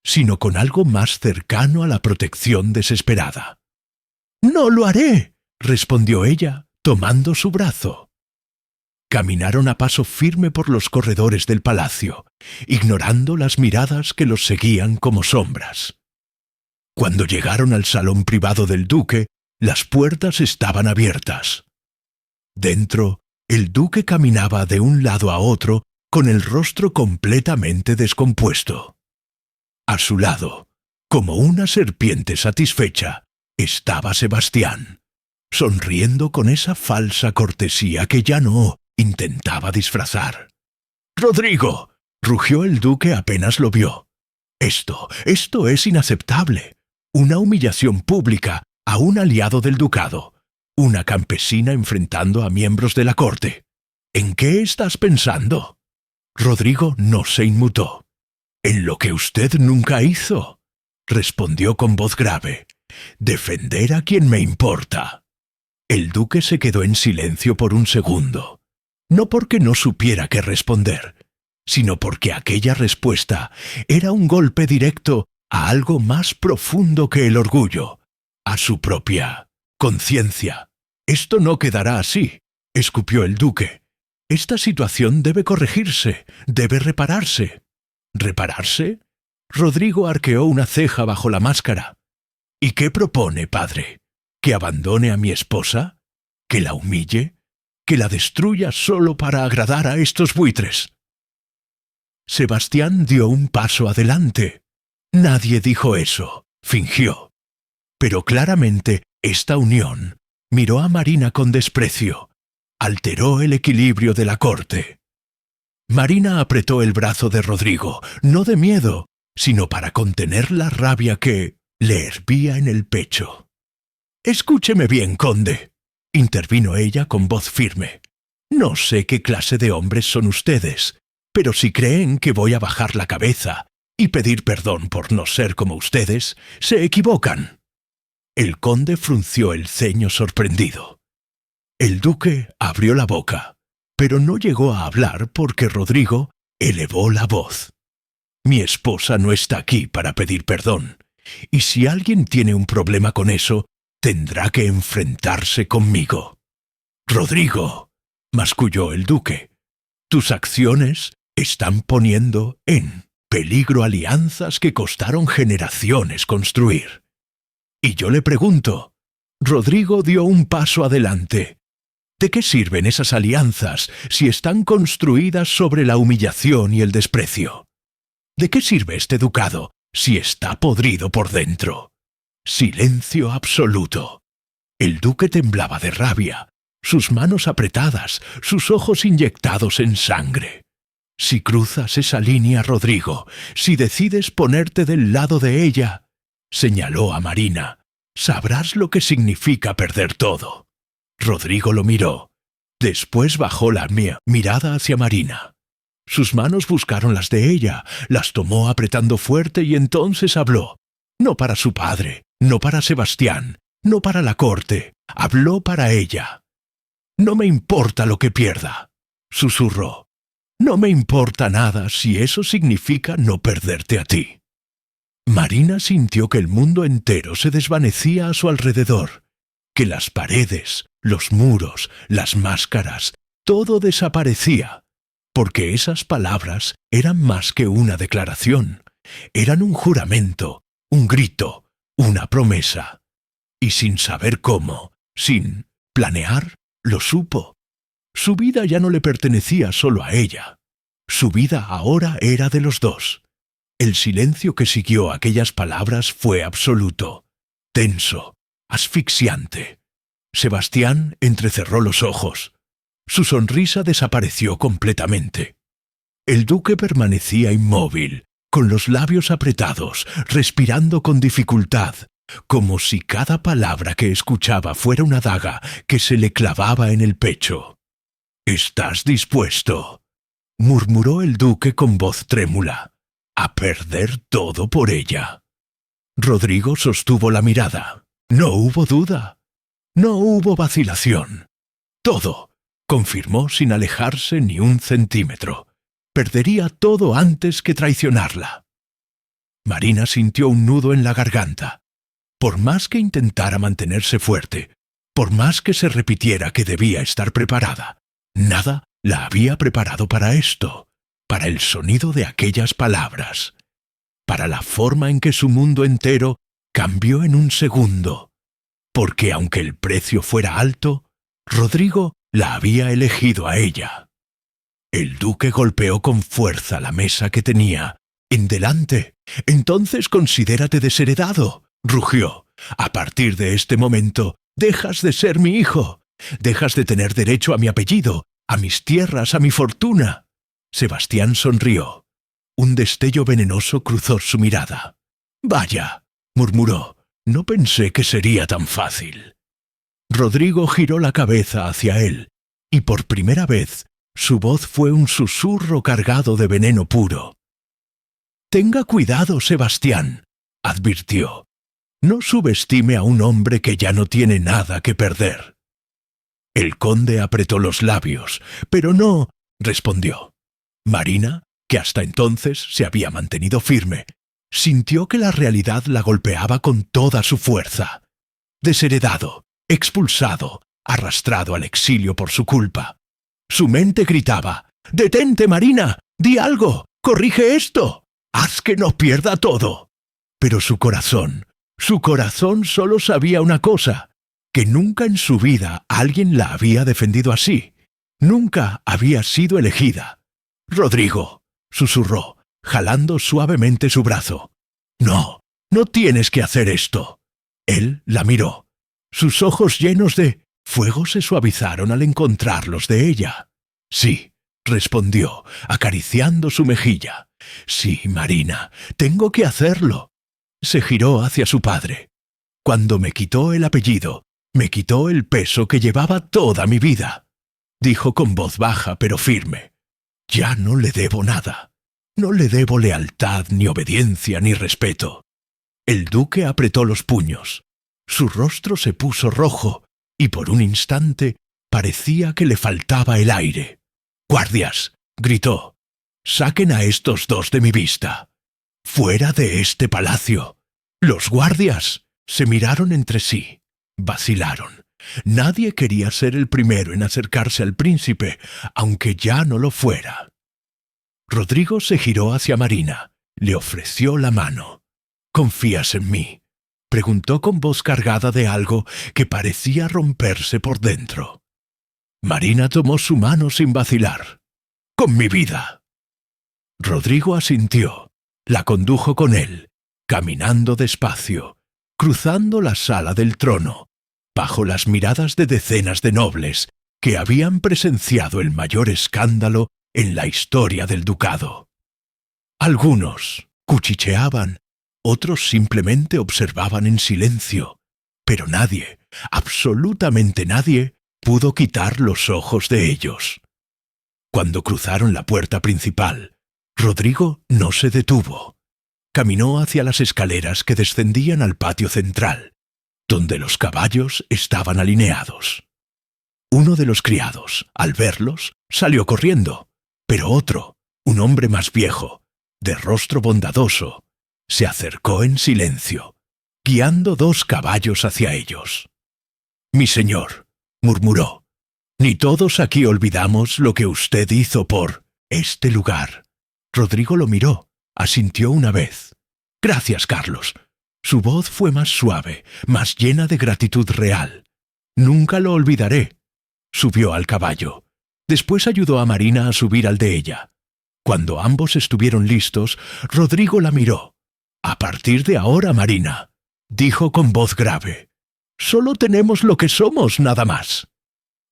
sino con algo más cercano a la protección desesperada. «No lo haré», respondió ella, tomando su brazo. Caminaron a paso firme por los corredores del palacio, ignorando las miradas que los seguían como sombras. Cuando llegaron al salón privado del duque, las puertas estaban abiertas. Dentro, el duque caminaba de un lado a otro con el rostro completamente descompuesto. A su lado, como una serpiente satisfecha, estaba Sebastián, sonriendo con esa falsa cortesía que ya no intentaba disfrazar. «¡Rodrigo!», rugió el duque apenas lo vio. Esto es inaceptable. Una humillación pública a un aliado del ducado. Una campesina enfrentando a miembros de la corte. ¿En qué estás pensando?». Rodrigo no se inmutó. «En lo que usted nunca hizo», respondió con voz grave. «Defender a quien me importa». El duque se quedó en silencio por un segundo. no porque no supiera qué responder, sino porque aquella respuesta era un golpe directo a algo más profundo que el orgullo, a su propia conciencia. «Esto no quedará así», escupió el duque. «Esta situación debe corregirse, debe repararse». «¿Repararse?». Rodrigo arqueó una ceja bajo la máscara. «¿Y qué propone, padre? ¿Que abandone a mi esposa? ¿Que la humille? ¿Que la destruya solo para agradar a estos buitres?». Sebastián dio un paso adelante. Nadie dijo eso, fingió. Pero claramente esta unión miró a Marina con desprecio. Alteró el equilibrio de la corte. Marina apretó el brazo de Rodrigo, no de miedo, sino para contener la rabia que le hervía en el pecho. «Escúcheme bien, conde», intervino ella con voz firme. «No sé qué clase de hombres son ustedes, pero si creen que voy a bajar la cabeza y pedir perdón por no ser como ustedes, se equivocan». El conde frunció el ceño sorprendido. El duque abrió la boca, pero no llegó a hablar porque Rodrigo elevó la voz. «Mi esposa no está aquí para pedir perdón, y si alguien tiene un problema con eso, tendrá que enfrentarse conmigo». «Rodrigo», masculló el duque, «tus acciones están poniendo en peligro alianzas que costaron generaciones construir». Y yo le pregunto, Rodrigo dio un paso adelante. ¿De qué sirven esas alianzas si están construidas sobre la humillación y el desprecio? ¿De qué sirve este ducado si está podrido por dentro? Silencio absoluto. El duque temblaba de rabia, sus manos apretadas, sus ojos inyectados en sangre. Si cruzas esa línea, Rodrigo, si decides ponerte del lado de ella, señaló a Marina, sabrás lo que significa perder todo. Rodrigo lo miró. Después bajó la mirada hacia Marina. Sus manos buscaron las de ella, las tomó apretando fuerte y entonces habló. No para su padre, no para Sebastián, no para la corte, habló para ella. «No me importa lo que pierda», susurró. «No me importa nada si eso significa no perderte a ti». Marina sintió que el mundo entero se desvanecía a su alrededor, que las paredes, los muros, las máscaras, todo desaparecía, porque esas palabras eran más que una declaración, eran un juramento, un grito, una promesa. Y sin saber cómo, sin planear, lo supo. Su vida ya no le pertenecía solo a ella. Su vida ahora era de los dos. El silencio que siguió aquellas palabras fue absoluto, tenso, asfixiante. Sebastián entrecerró los ojos. Su sonrisa desapareció completamente. El duque permanecía inmóvil, con los labios apretados, respirando con dificultad, como si cada palabra que escuchaba fuera una daga que se le clavaba en el pecho. «¿Estás dispuesto?», murmuró el duque con voz trémula, «a perder todo por ella». Rodrigo sostuvo la mirada. No hubo duda. No hubo vacilación. «Todo», confirmó sin alejarse ni un centímetro. Perdería todo antes que traicionarla. Marina sintió un nudo en la garganta. Por más que intentara mantenerse fuerte, por más que se repitiera que debía estar preparada, nada la había preparado para esto, para el sonido de aquellas palabras, para la forma en que su mundo entero cambió en un segundo, porque aunque el precio fuera alto, Rodrigo la había elegido a ella. El duque golpeó con fuerza la mesa que tenía en delante. «Entonces considérate desheredado», rugió. «A partir de este momento, dejas de ser mi hijo. Dejas de tener derecho a mi apellido, a mis tierras, a mi fortuna». Sebastián sonrió. Un destello venenoso cruzó su mirada. «Vaya», murmuró, «no pensé que sería tan fácil». Rodrigo giró la cabeza hacia él, y por primera vez su voz fue un susurro cargado de veneno puro. «Tenga cuidado, Sebastián», advirtió. «No subestime a un hombre que ya no tiene nada que perder». El conde apretó los labios, pero no respondió. Marina, que hasta entonces se había mantenido firme, sintió que la realidad la golpeaba con toda su fuerza. Desheredado, expulsado, arrastrado al exilio por su culpa. Su mente gritaba: «¡Detente, Marina! ¡Di algo! ¡Corrige esto! ¡Haz que no pierda todo!». Pero su corazón solo sabía una cosa: que nunca en su vida alguien la había defendido así. Nunca había sido elegida. «Rodrigo», susurró, jalando suavemente su brazo. «No, no tienes que hacer esto». Él la miró. Sus ojos llenos de fuego se suavizaron al encontrarlos de ella. «Sí», respondió, acariciando su mejilla. «Sí, Marina, tengo que hacerlo». Se giró hacia su padre. «Cuando me quitó el apellido, me quitó el peso que llevaba toda mi vida», dijo con voz baja pero firme. «Ya no le debo nada. No le debo lealtad, ni obediencia, ni respeto». El duque apretó los puños. Su rostro se puso rojo y por un instante parecía que le faltaba el aire. «¡Guardias!», gritó. «Saquen a estos dos de mi vista. ¡Fuera de este palacio!». Los guardias se miraron entre sí. Vacilaron. Nadie quería ser el primero en acercarse al príncipe, aunque ya no lo fuera. Rodrigo se giró hacia Marina. Le ofreció la mano. «¿Confías en mí?», preguntó con voz cargada de algo que parecía romperse por dentro. Marina tomó su mano sin vacilar. «Con mi vida». Rodrigo asintió. La condujo con él, caminando despacio, cruzando la sala del trono, bajo las miradas de decenas de nobles que habían presenciado el mayor escándalo en la historia del ducado. Algunos cuchicheaban, otros simplemente observaban en silencio, pero nadie, absolutamente nadie, pudo quitar los ojos de ellos. Cuando cruzaron la puerta principal, Rodrigo no se detuvo. Caminó hacia las escaleras que descendían al patio central, donde los caballos estaban alineados. Uno de los criados, al verlos, salió corriendo, pero otro, un hombre más viejo, de rostro bondadoso, se acercó en silencio, guiando 2 caballos hacia ellos. «Mi señor», murmuró, «ni todos aquí olvidamos lo que usted hizo por este lugar». Rodrigo lo miró, asintió una vez. «Gracias, Carlos». Su voz fue más suave, más llena de gratitud real. «Nunca lo olvidaré». Subió al caballo. Después ayudó a Marina a subir al de ella. Cuando ambos estuvieron listos, Rodrigo la miró. «A partir de ahora, Marina», dijo con voz grave, «solo tenemos lo que somos, nada más».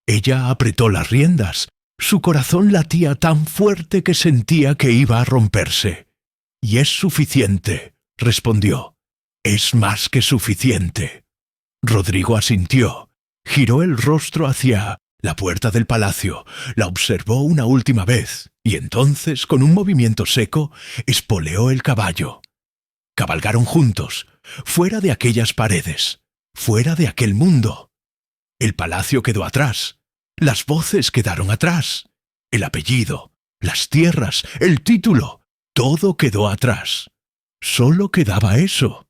Ella apretó las riendas. Su corazón latía tan fuerte que sentía que iba a romperse. «Y es suficiente», respondió. «Es más que suficiente». Rodrigo asintió. Giró el rostro hacia la puerta del palacio, la observó una última vez y entonces, con un movimiento seco, espoleó el caballo. Cabalgaron juntos, fuera de aquellas paredes, fuera de aquel mundo. El palacio quedó atrás, las voces quedaron atrás, el apellido, las tierras, el título, todo quedó atrás. Solo quedaba eso.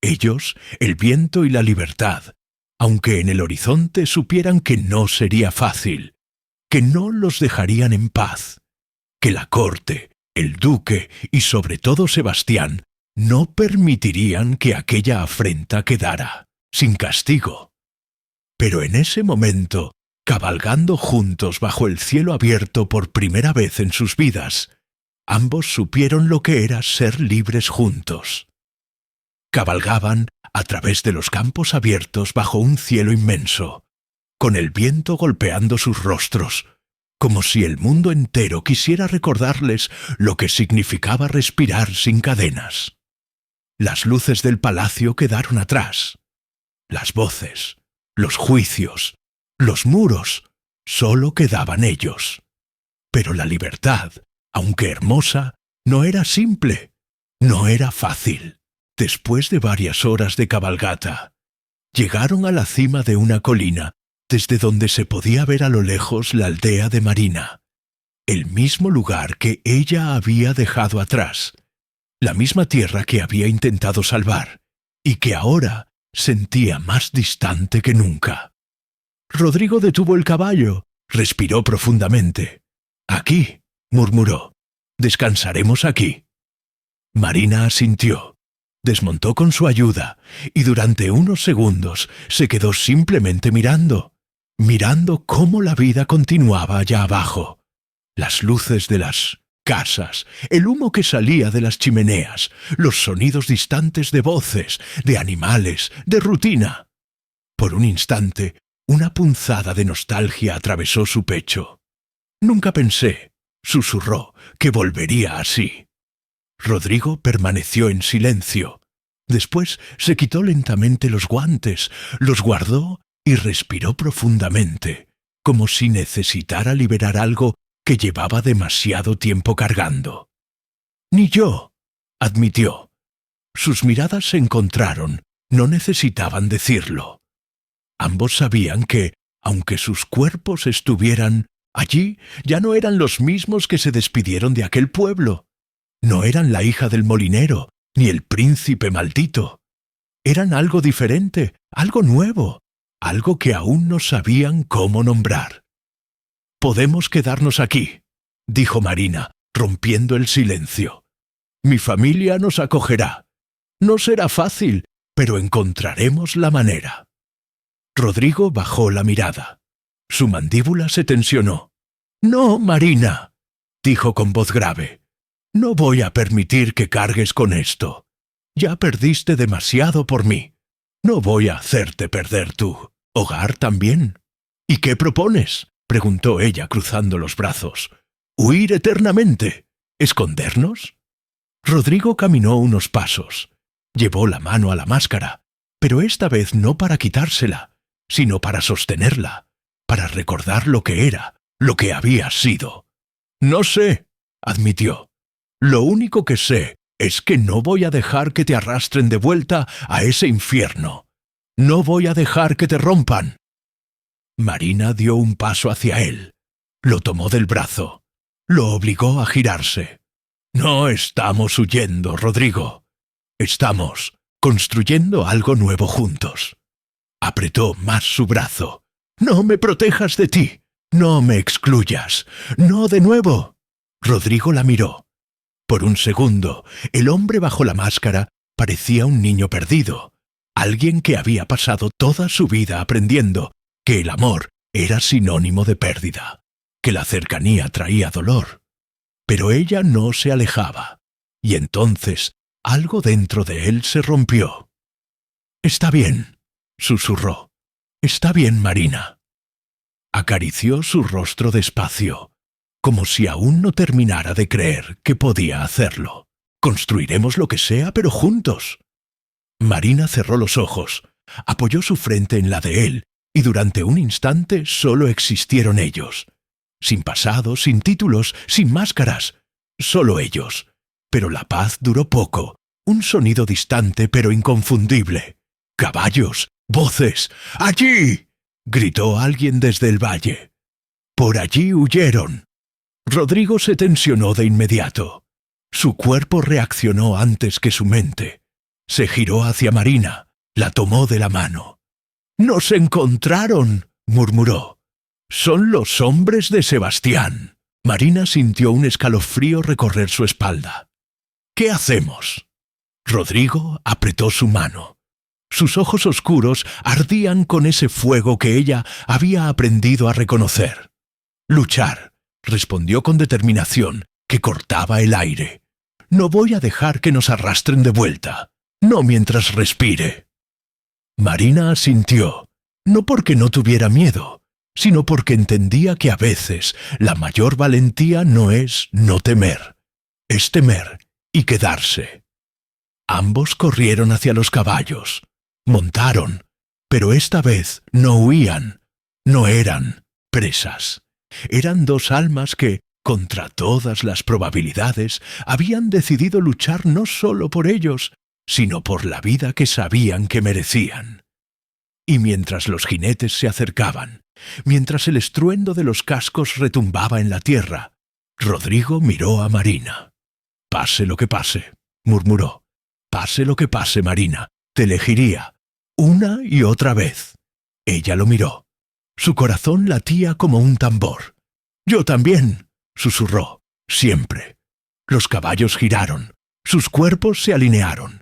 Ellos, el viento y la libertad, aunque en el horizonte supieran que no sería fácil, que no los dejarían en paz, que la corte, el duque y sobre todo Sebastián no permitirían que aquella afrenta quedara sin castigo. Pero en ese momento, cabalgando juntos bajo el cielo abierto por primera vez en sus vidas, ambos supieron lo que era ser libres juntos. Cabalgaban a través de los campos abiertos bajo un cielo inmenso, con el viento golpeando sus rostros, como si el mundo entero quisiera recordarles lo que significaba respirar sin cadenas. Las luces del palacio quedaron atrás. Las voces, los juicios, los muros, solo quedaban ellos. Pero la libertad, aunque hermosa, no era simple, no era fácil. Después de varias horas de cabalgata, llegaron a la cima de una colina desde donde se podía ver a lo lejos la aldea de Marina, el mismo lugar que ella había dejado atrás, la misma tierra que había intentado salvar y que ahora sentía más distante que nunca. Rodrigo detuvo el caballo, respiró profundamente. «Aquí», murmuró, «descansaremos aquí». Marina asintió, desmontó con su ayuda y durante unos segundos se quedó simplemente mirando cómo la vida continuaba allá abajo. Las luces de las casas, el humo que salía de las chimeneas, los sonidos distantes de voces, de animales, de rutina. Por un instante, una punzada de nostalgia atravesó su pecho. «Nunca pensé», susurró, «que volvería así». Rodrigo permaneció en silencio. Después se quitó lentamente los guantes, los guardó y respiró profundamente, como si necesitara liberar algo que llevaba demasiado tiempo cargando. «Ni yo», admitió. Sus miradas se encontraron, no necesitaban decirlo. Ambos sabían que, aunque sus cuerpos estuvieran allí, ya no eran los mismos que se despidieron de aquel pueblo. No eran la hija del molinero, ni el príncipe maldito. Eran algo diferente, algo nuevo, algo que aún no sabían cómo nombrar. «Podemos quedarnos aquí», dijo Marina, rompiendo el silencio. «Mi familia nos acogerá. No será fácil, pero encontraremos la manera». Rodrigo bajó la mirada. Su mandíbula se tensionó. «No, Marina», dijo con voz grave. «No voy a permitir que cargues con esto. Ya perdiste demasiado por mí. No voy a hacerte perder tu hogar también». «¿Y qué propones?», preguntó ella cruzando los brazos. «¿Huir eternamente? ¿Escondernos?». Rodrigo caminó unos pasos. Llevó la mano a la máscara, pero esta vez no para quitársela, sino para sostenerla, para recordar lo que era, lo que había sido. «No sé», admitió. «Lo único que sé es que no voy a dejar que te arrastren de vuelta a ese infierno. No voy a dejar que te rompan». Marina dio un paso hacia él. Lo tomó del brazo. Lo obligó a girarse. «No estamos huyendo, Rodrigo. Estamos construyendo algo nuevo juntos». Apretó más su brazo. «No me protejas de ti. No me excluyas. No de nuevo». Rodrigo la miró. Por un segundo, el hombre bajo la máscara parecía un niño perdido, alguien que había pasado toda su vida aprendiendo que el amor era sinónimo de pérdida, que la cercanía traía dolor. Pero ella no se alejaba, y entonces algo dentro de él se rompió. «Está bien», susurró. «Está bien, Marina». Acarició su rostro despacio, como si aún no terminara de creer que podía hacerlo. «Construiremos lo que sea, pero juntos». Marina cerró los ojos, apoyó su frente en la de él, y durante un instante solo existieron ellos. Sin pasado, sin títulos, sin máscaras. Solo ellos. Pero la paz duró poco. Un sonido distante pero inconfundible. «¡Caballos! ¡Voces! ¡Allí!», gritó alguien desde el valle. Por allí huyeron. Rodrigo se tensionó de inmediato. Su cuerpo reaccionó antes que su mente. Se giró hacia Marina, la tomó de la mano. «¡Nos encontraron!», murmuró. «Son los hombres de Sebastián». Marina sintió un escalofrío recorrer su espalda. «¿Qué hacemos?». Rodrigo apretó su mano. Sus ojos oscuros ardían con ese fuego que ella había aprendido a reconocer. «Luchar», respondió con determinación, que cortaba el aire. «No voy a dejar que nos arrastren de vuelta. No mientras respire». Marina asintió, no porque no tuviera miedo, sino porque entendía que a veces la mayor valentía no es no temer, es temer y quedarse. Ambos corrieron hacia los caballos, montaron, pero esta vez no huían, no eran presas. Eran dos almas que, contra todas las probabilidades, habían decidido luchar no solo por ellos, sino por la vida que sabían que merecían. Y mientras los jinetes se acercaban, mientras el estruendo de los cascos retumbaba en la tierra, Rodrigo miró a Marina. «Pase lo que pase», murmuró. «Pase lo que pase, Marina, te elegiría, una y otra vez». Ella lo miró. Su corazón latía como un tambor. «Yo también», susurró, «siempre». Los caballos giraron, sus cuerpos se alinearon,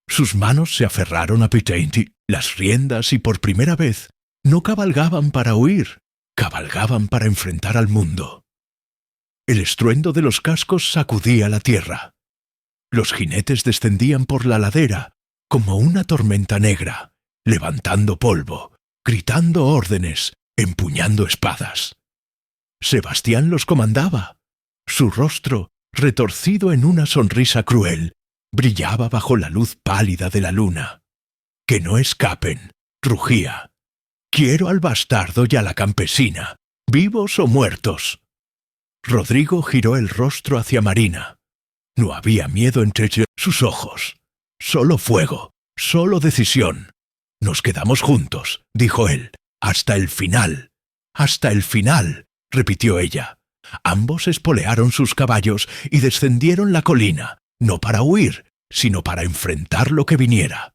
sus manos se aferraron a Pitainti, las riendas, y por primera vez no cabalgaban para huir, cabalgaban para enfrentar al mundo. El estruendo de los cascos sacudía la tierra. Los jinetes descendían por la ladera como una tormenta negra, levantando polvo, gritando órdenes, empuñando espadas. Sebastián los comandaba. Su rostro, retorcido en una sonrisa cruel, brillaba bajo la luz pálida de la luna. «Que no escapen», rugía. «Quiero al bastardo y a la campesina, vivos o muertos». Rodrigo giró el rostro hacia Marina. No había miedo entre sus ojos. Solo fuego, solo decisión. «Nos quedamos juntos», dijo él, «hasta el final». «Hasta el final», repitió ella. Ambos espolearon sus caballos y descendieron la colina, no para huir, sino para enfrentar lo que viniera.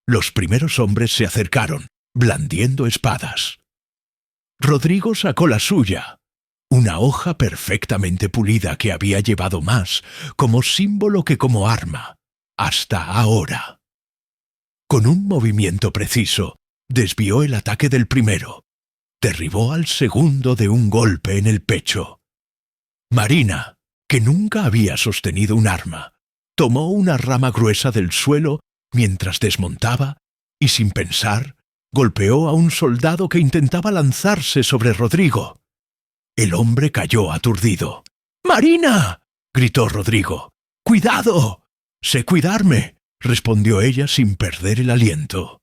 Los primeros hombres se acercaron, blandiendo espadas. Rodrigo sacó la suya, una hoja perfectamente pulida que había llevado más como símbolo que como arma, hasta ahora. Con un movimiento preciso, desvió el ataque del primero. Derribó al segundo de un golpe en el pecho. Marina, que nunca había sostenido un arma, tomó una rama gruesa del suelo mientras desmontaba y, sin pensar, golpeó a un soldado que intentaba lanzarse sobre Rodrigo. El hombre cayó aturdido. «¡Marina!», gritó Rodrigo. «¡Cuidado!». «Sé cuidarme», respondió ella sin perder el aliento.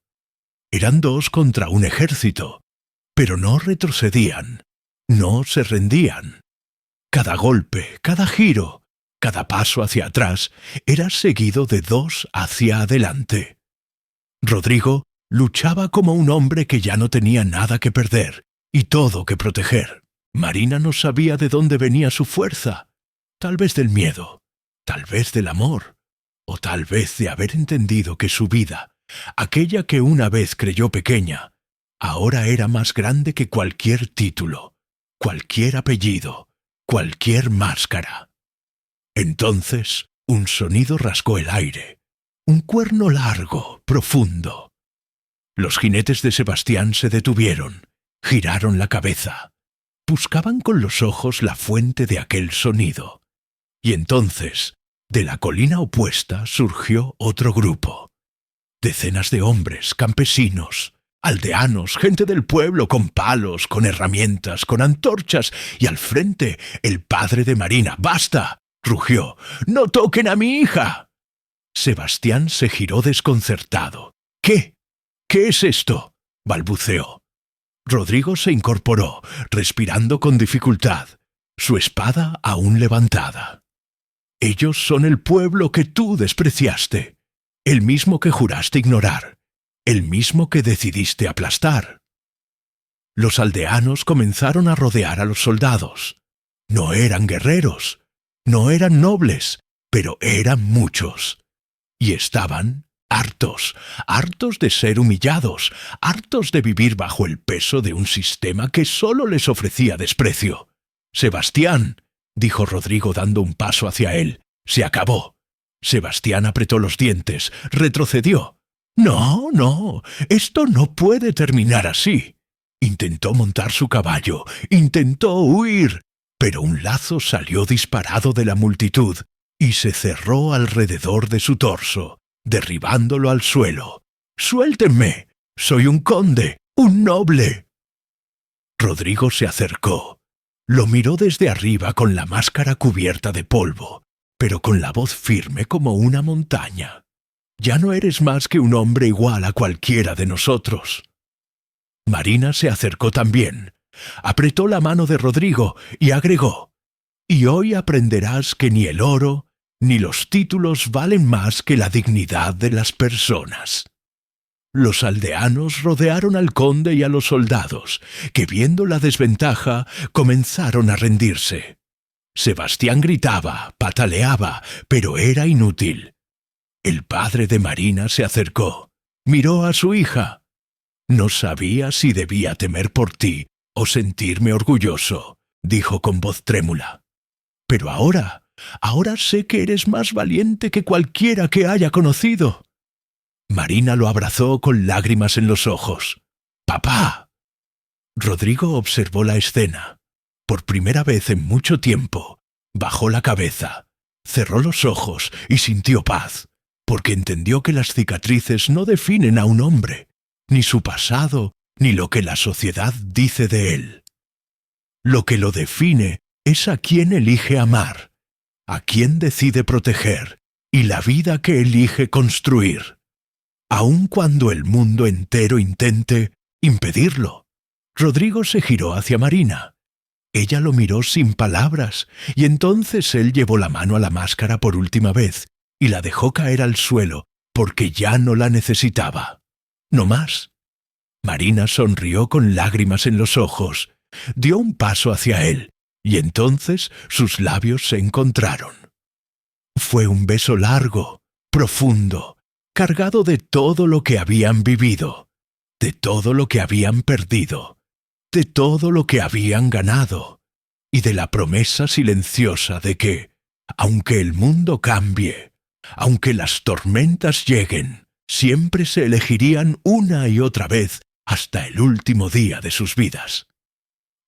Eran dos contra un ejército, pero no retrocedían, no se rendían. Cada golpe, cada giro, cada paso hacia atrás era seguido de dos hacia adelante. Rodrigo luchaba como un hombre que ya no tenía nada que perder y todo que proteger. Marina no sabía de dónde venía su fuerza, tal vez del miedo, tal vez del amor, o tal vez de haber entendido que su vida, aquella que una vez creyó pequeña, ahora era más grande que cualquier título, cualquier apellido, cualquier máscara. Entonces, un sonido rasgó el aire, un cuerno largo, profundo. Los jinetes de Sebastián se detuvieron, giraron la cabeza, buscaban con los ojos la fuente de aquel sonido. Y entonces, de la colina opuesta surgió otro grupo. Decenas de hombres, campesinos, aldeanos, gente del pueblo con palos, con herramientas, con antorchas, y al frente el padre de Marina. «¡Basta!», rugió. «¡No toquen a mi hija!». Sebastián se giró desconcertado. «¿Qué? ¿Qué es esto?», balbuceó. Rodrigo se incorporó, respirando con dificultad, su espada aún levantada. «Ellos son el pueblo que tú despreciaste, el mismo que juraste ignorar, el mismo que decidiste aplastar». Los aldeanos comenzaron a rodear a los soldados. No eran guerreros, no eran nobles, pero eran muchos. Y estaban hartos, hartos de ser humillados, hartos de vivir bajo el peso de un sistema que solo les ofrecía desprecio. «Sebastián», dijo Rodrigo dando un paso hacia él, «se acabó». Sebastián apretó los dientes, retrocedió. «No, no, esto no puede terminar así». Intentó montar su caballo, intentó huir, pero un lazo salió disparado de la multitud y se cerró alrededor de su torso, derribándolo al suelo. «¡Suéltenme! Soy un conde, un noble». Rodrigo se acercó. Lo miró desde arriba con la máscara cubierta de polvo, pero con la voz firme como una montaña. «Ya no eres más que un hombre igual a cualquiera de nosotros». Marina se acercó también, apretó la mano de Rodrigo y agregó: «Y hoy aprenderás que ni el oro ni los títulos valen más que la dignidad de las personas». Los aldeanos rodearon al conde y a los soldados, que viendo la desventaja comenzaron a rendirse. Sebastián gritaba, pataleaba, pero era inútil. El padre de Marina se acercó, miró a su hija. «No sabía si debía temer por ti o sentirme orgulloso», dijo con voz trémula. «Pero ahora sé que eres más valiente que cualquiera que haya conocido». Marina lo abrazó con lágrimas en los ojos. «¡Papá!». Rodrigo observó la escena. Por primera vez en mucho tiempo, bajó la cabeza, cerró los ojos y sintió paz, porque entendió que las cicatrices no definen a un hombre, ni su pasado, ni lo que la sociedad dice de él. Lo que lo define es a quién elige amar, a quién decide proteger y la vida que elige construir, aun cuando el mundo entero intente impedirlo. Rodrigo se giró hacia Marina. Ella lo miró sin palabras, y entonces él llevó la mano a la máscara por última vez y la dejó caer al suelo porque ya no la necesitaba. No más. Marina sonrió con lágrimas en los ojos, dio un paso hacia él, y entonces sus labios se encontraron. Fue un beso largo, profundo, cargado de todo lo que habían vivido, de todo lo que habían perdido, de todo lo que habían ganado, y de la promesa silenciosa de que, aunque el mundo cambie, aunque las tormentas lleguen, siempre se elegirían una y otra vez hasta el último día de sus vidas.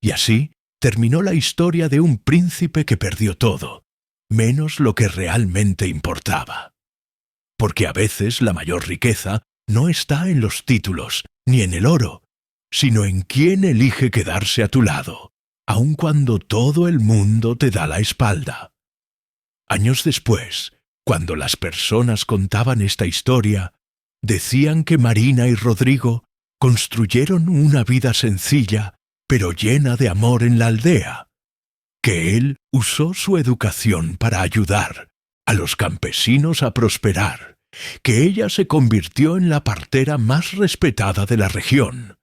Y así terminó la historia de un príncipe que perdió todo, menos lo que realmente importaba. Porque a veces la mayor riqueza no está en los títulos ni en el oro, sino en quién elige quedarse a tu lado, aun cuando todo el mundo te da la espalda. Años después, cuando las personas contaban esta historia, decían que Marina y Rodrigo construyeron una vida sencilla, pero llena de amor en la aldea, que él usó su educación para ayudar a los campesinos a prosperar, que ella se convirtió en la partera más respetada de la región,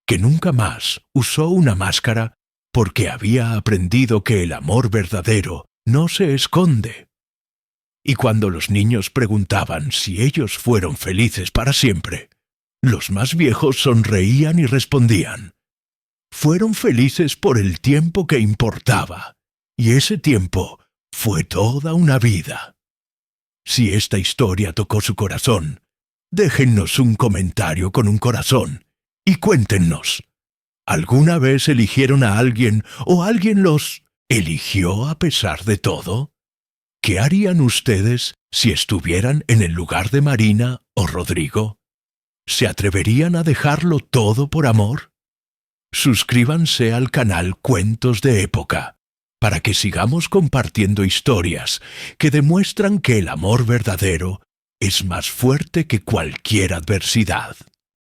que nunca más usó una máscara porque había aprendido que el amor verdadero no se esconde. Y cuando los niños preguntaban si ellos fueron felices para siempre, los más viejos sonreían y respondían: fueron felices por el tiempo que importaba, y ese tiempo fue toda una vida. Si esta historia tocó su corazón, déjennos un comentario con un corazón y cuéntenos, ¿alguna vez eligieron a alguien o alguien los eligió a pesar de todo? ¿Qué harían ustedes si estuvieran en el lugar de Marina o Rodrigo? ¿Se atreverían a dejarlo todo por amor? Suscríbanse al canal Cuentos de Época para que sigamos compartiendo historias que demuestran que el amor verdadero es más fuerte que cualquier adversidad.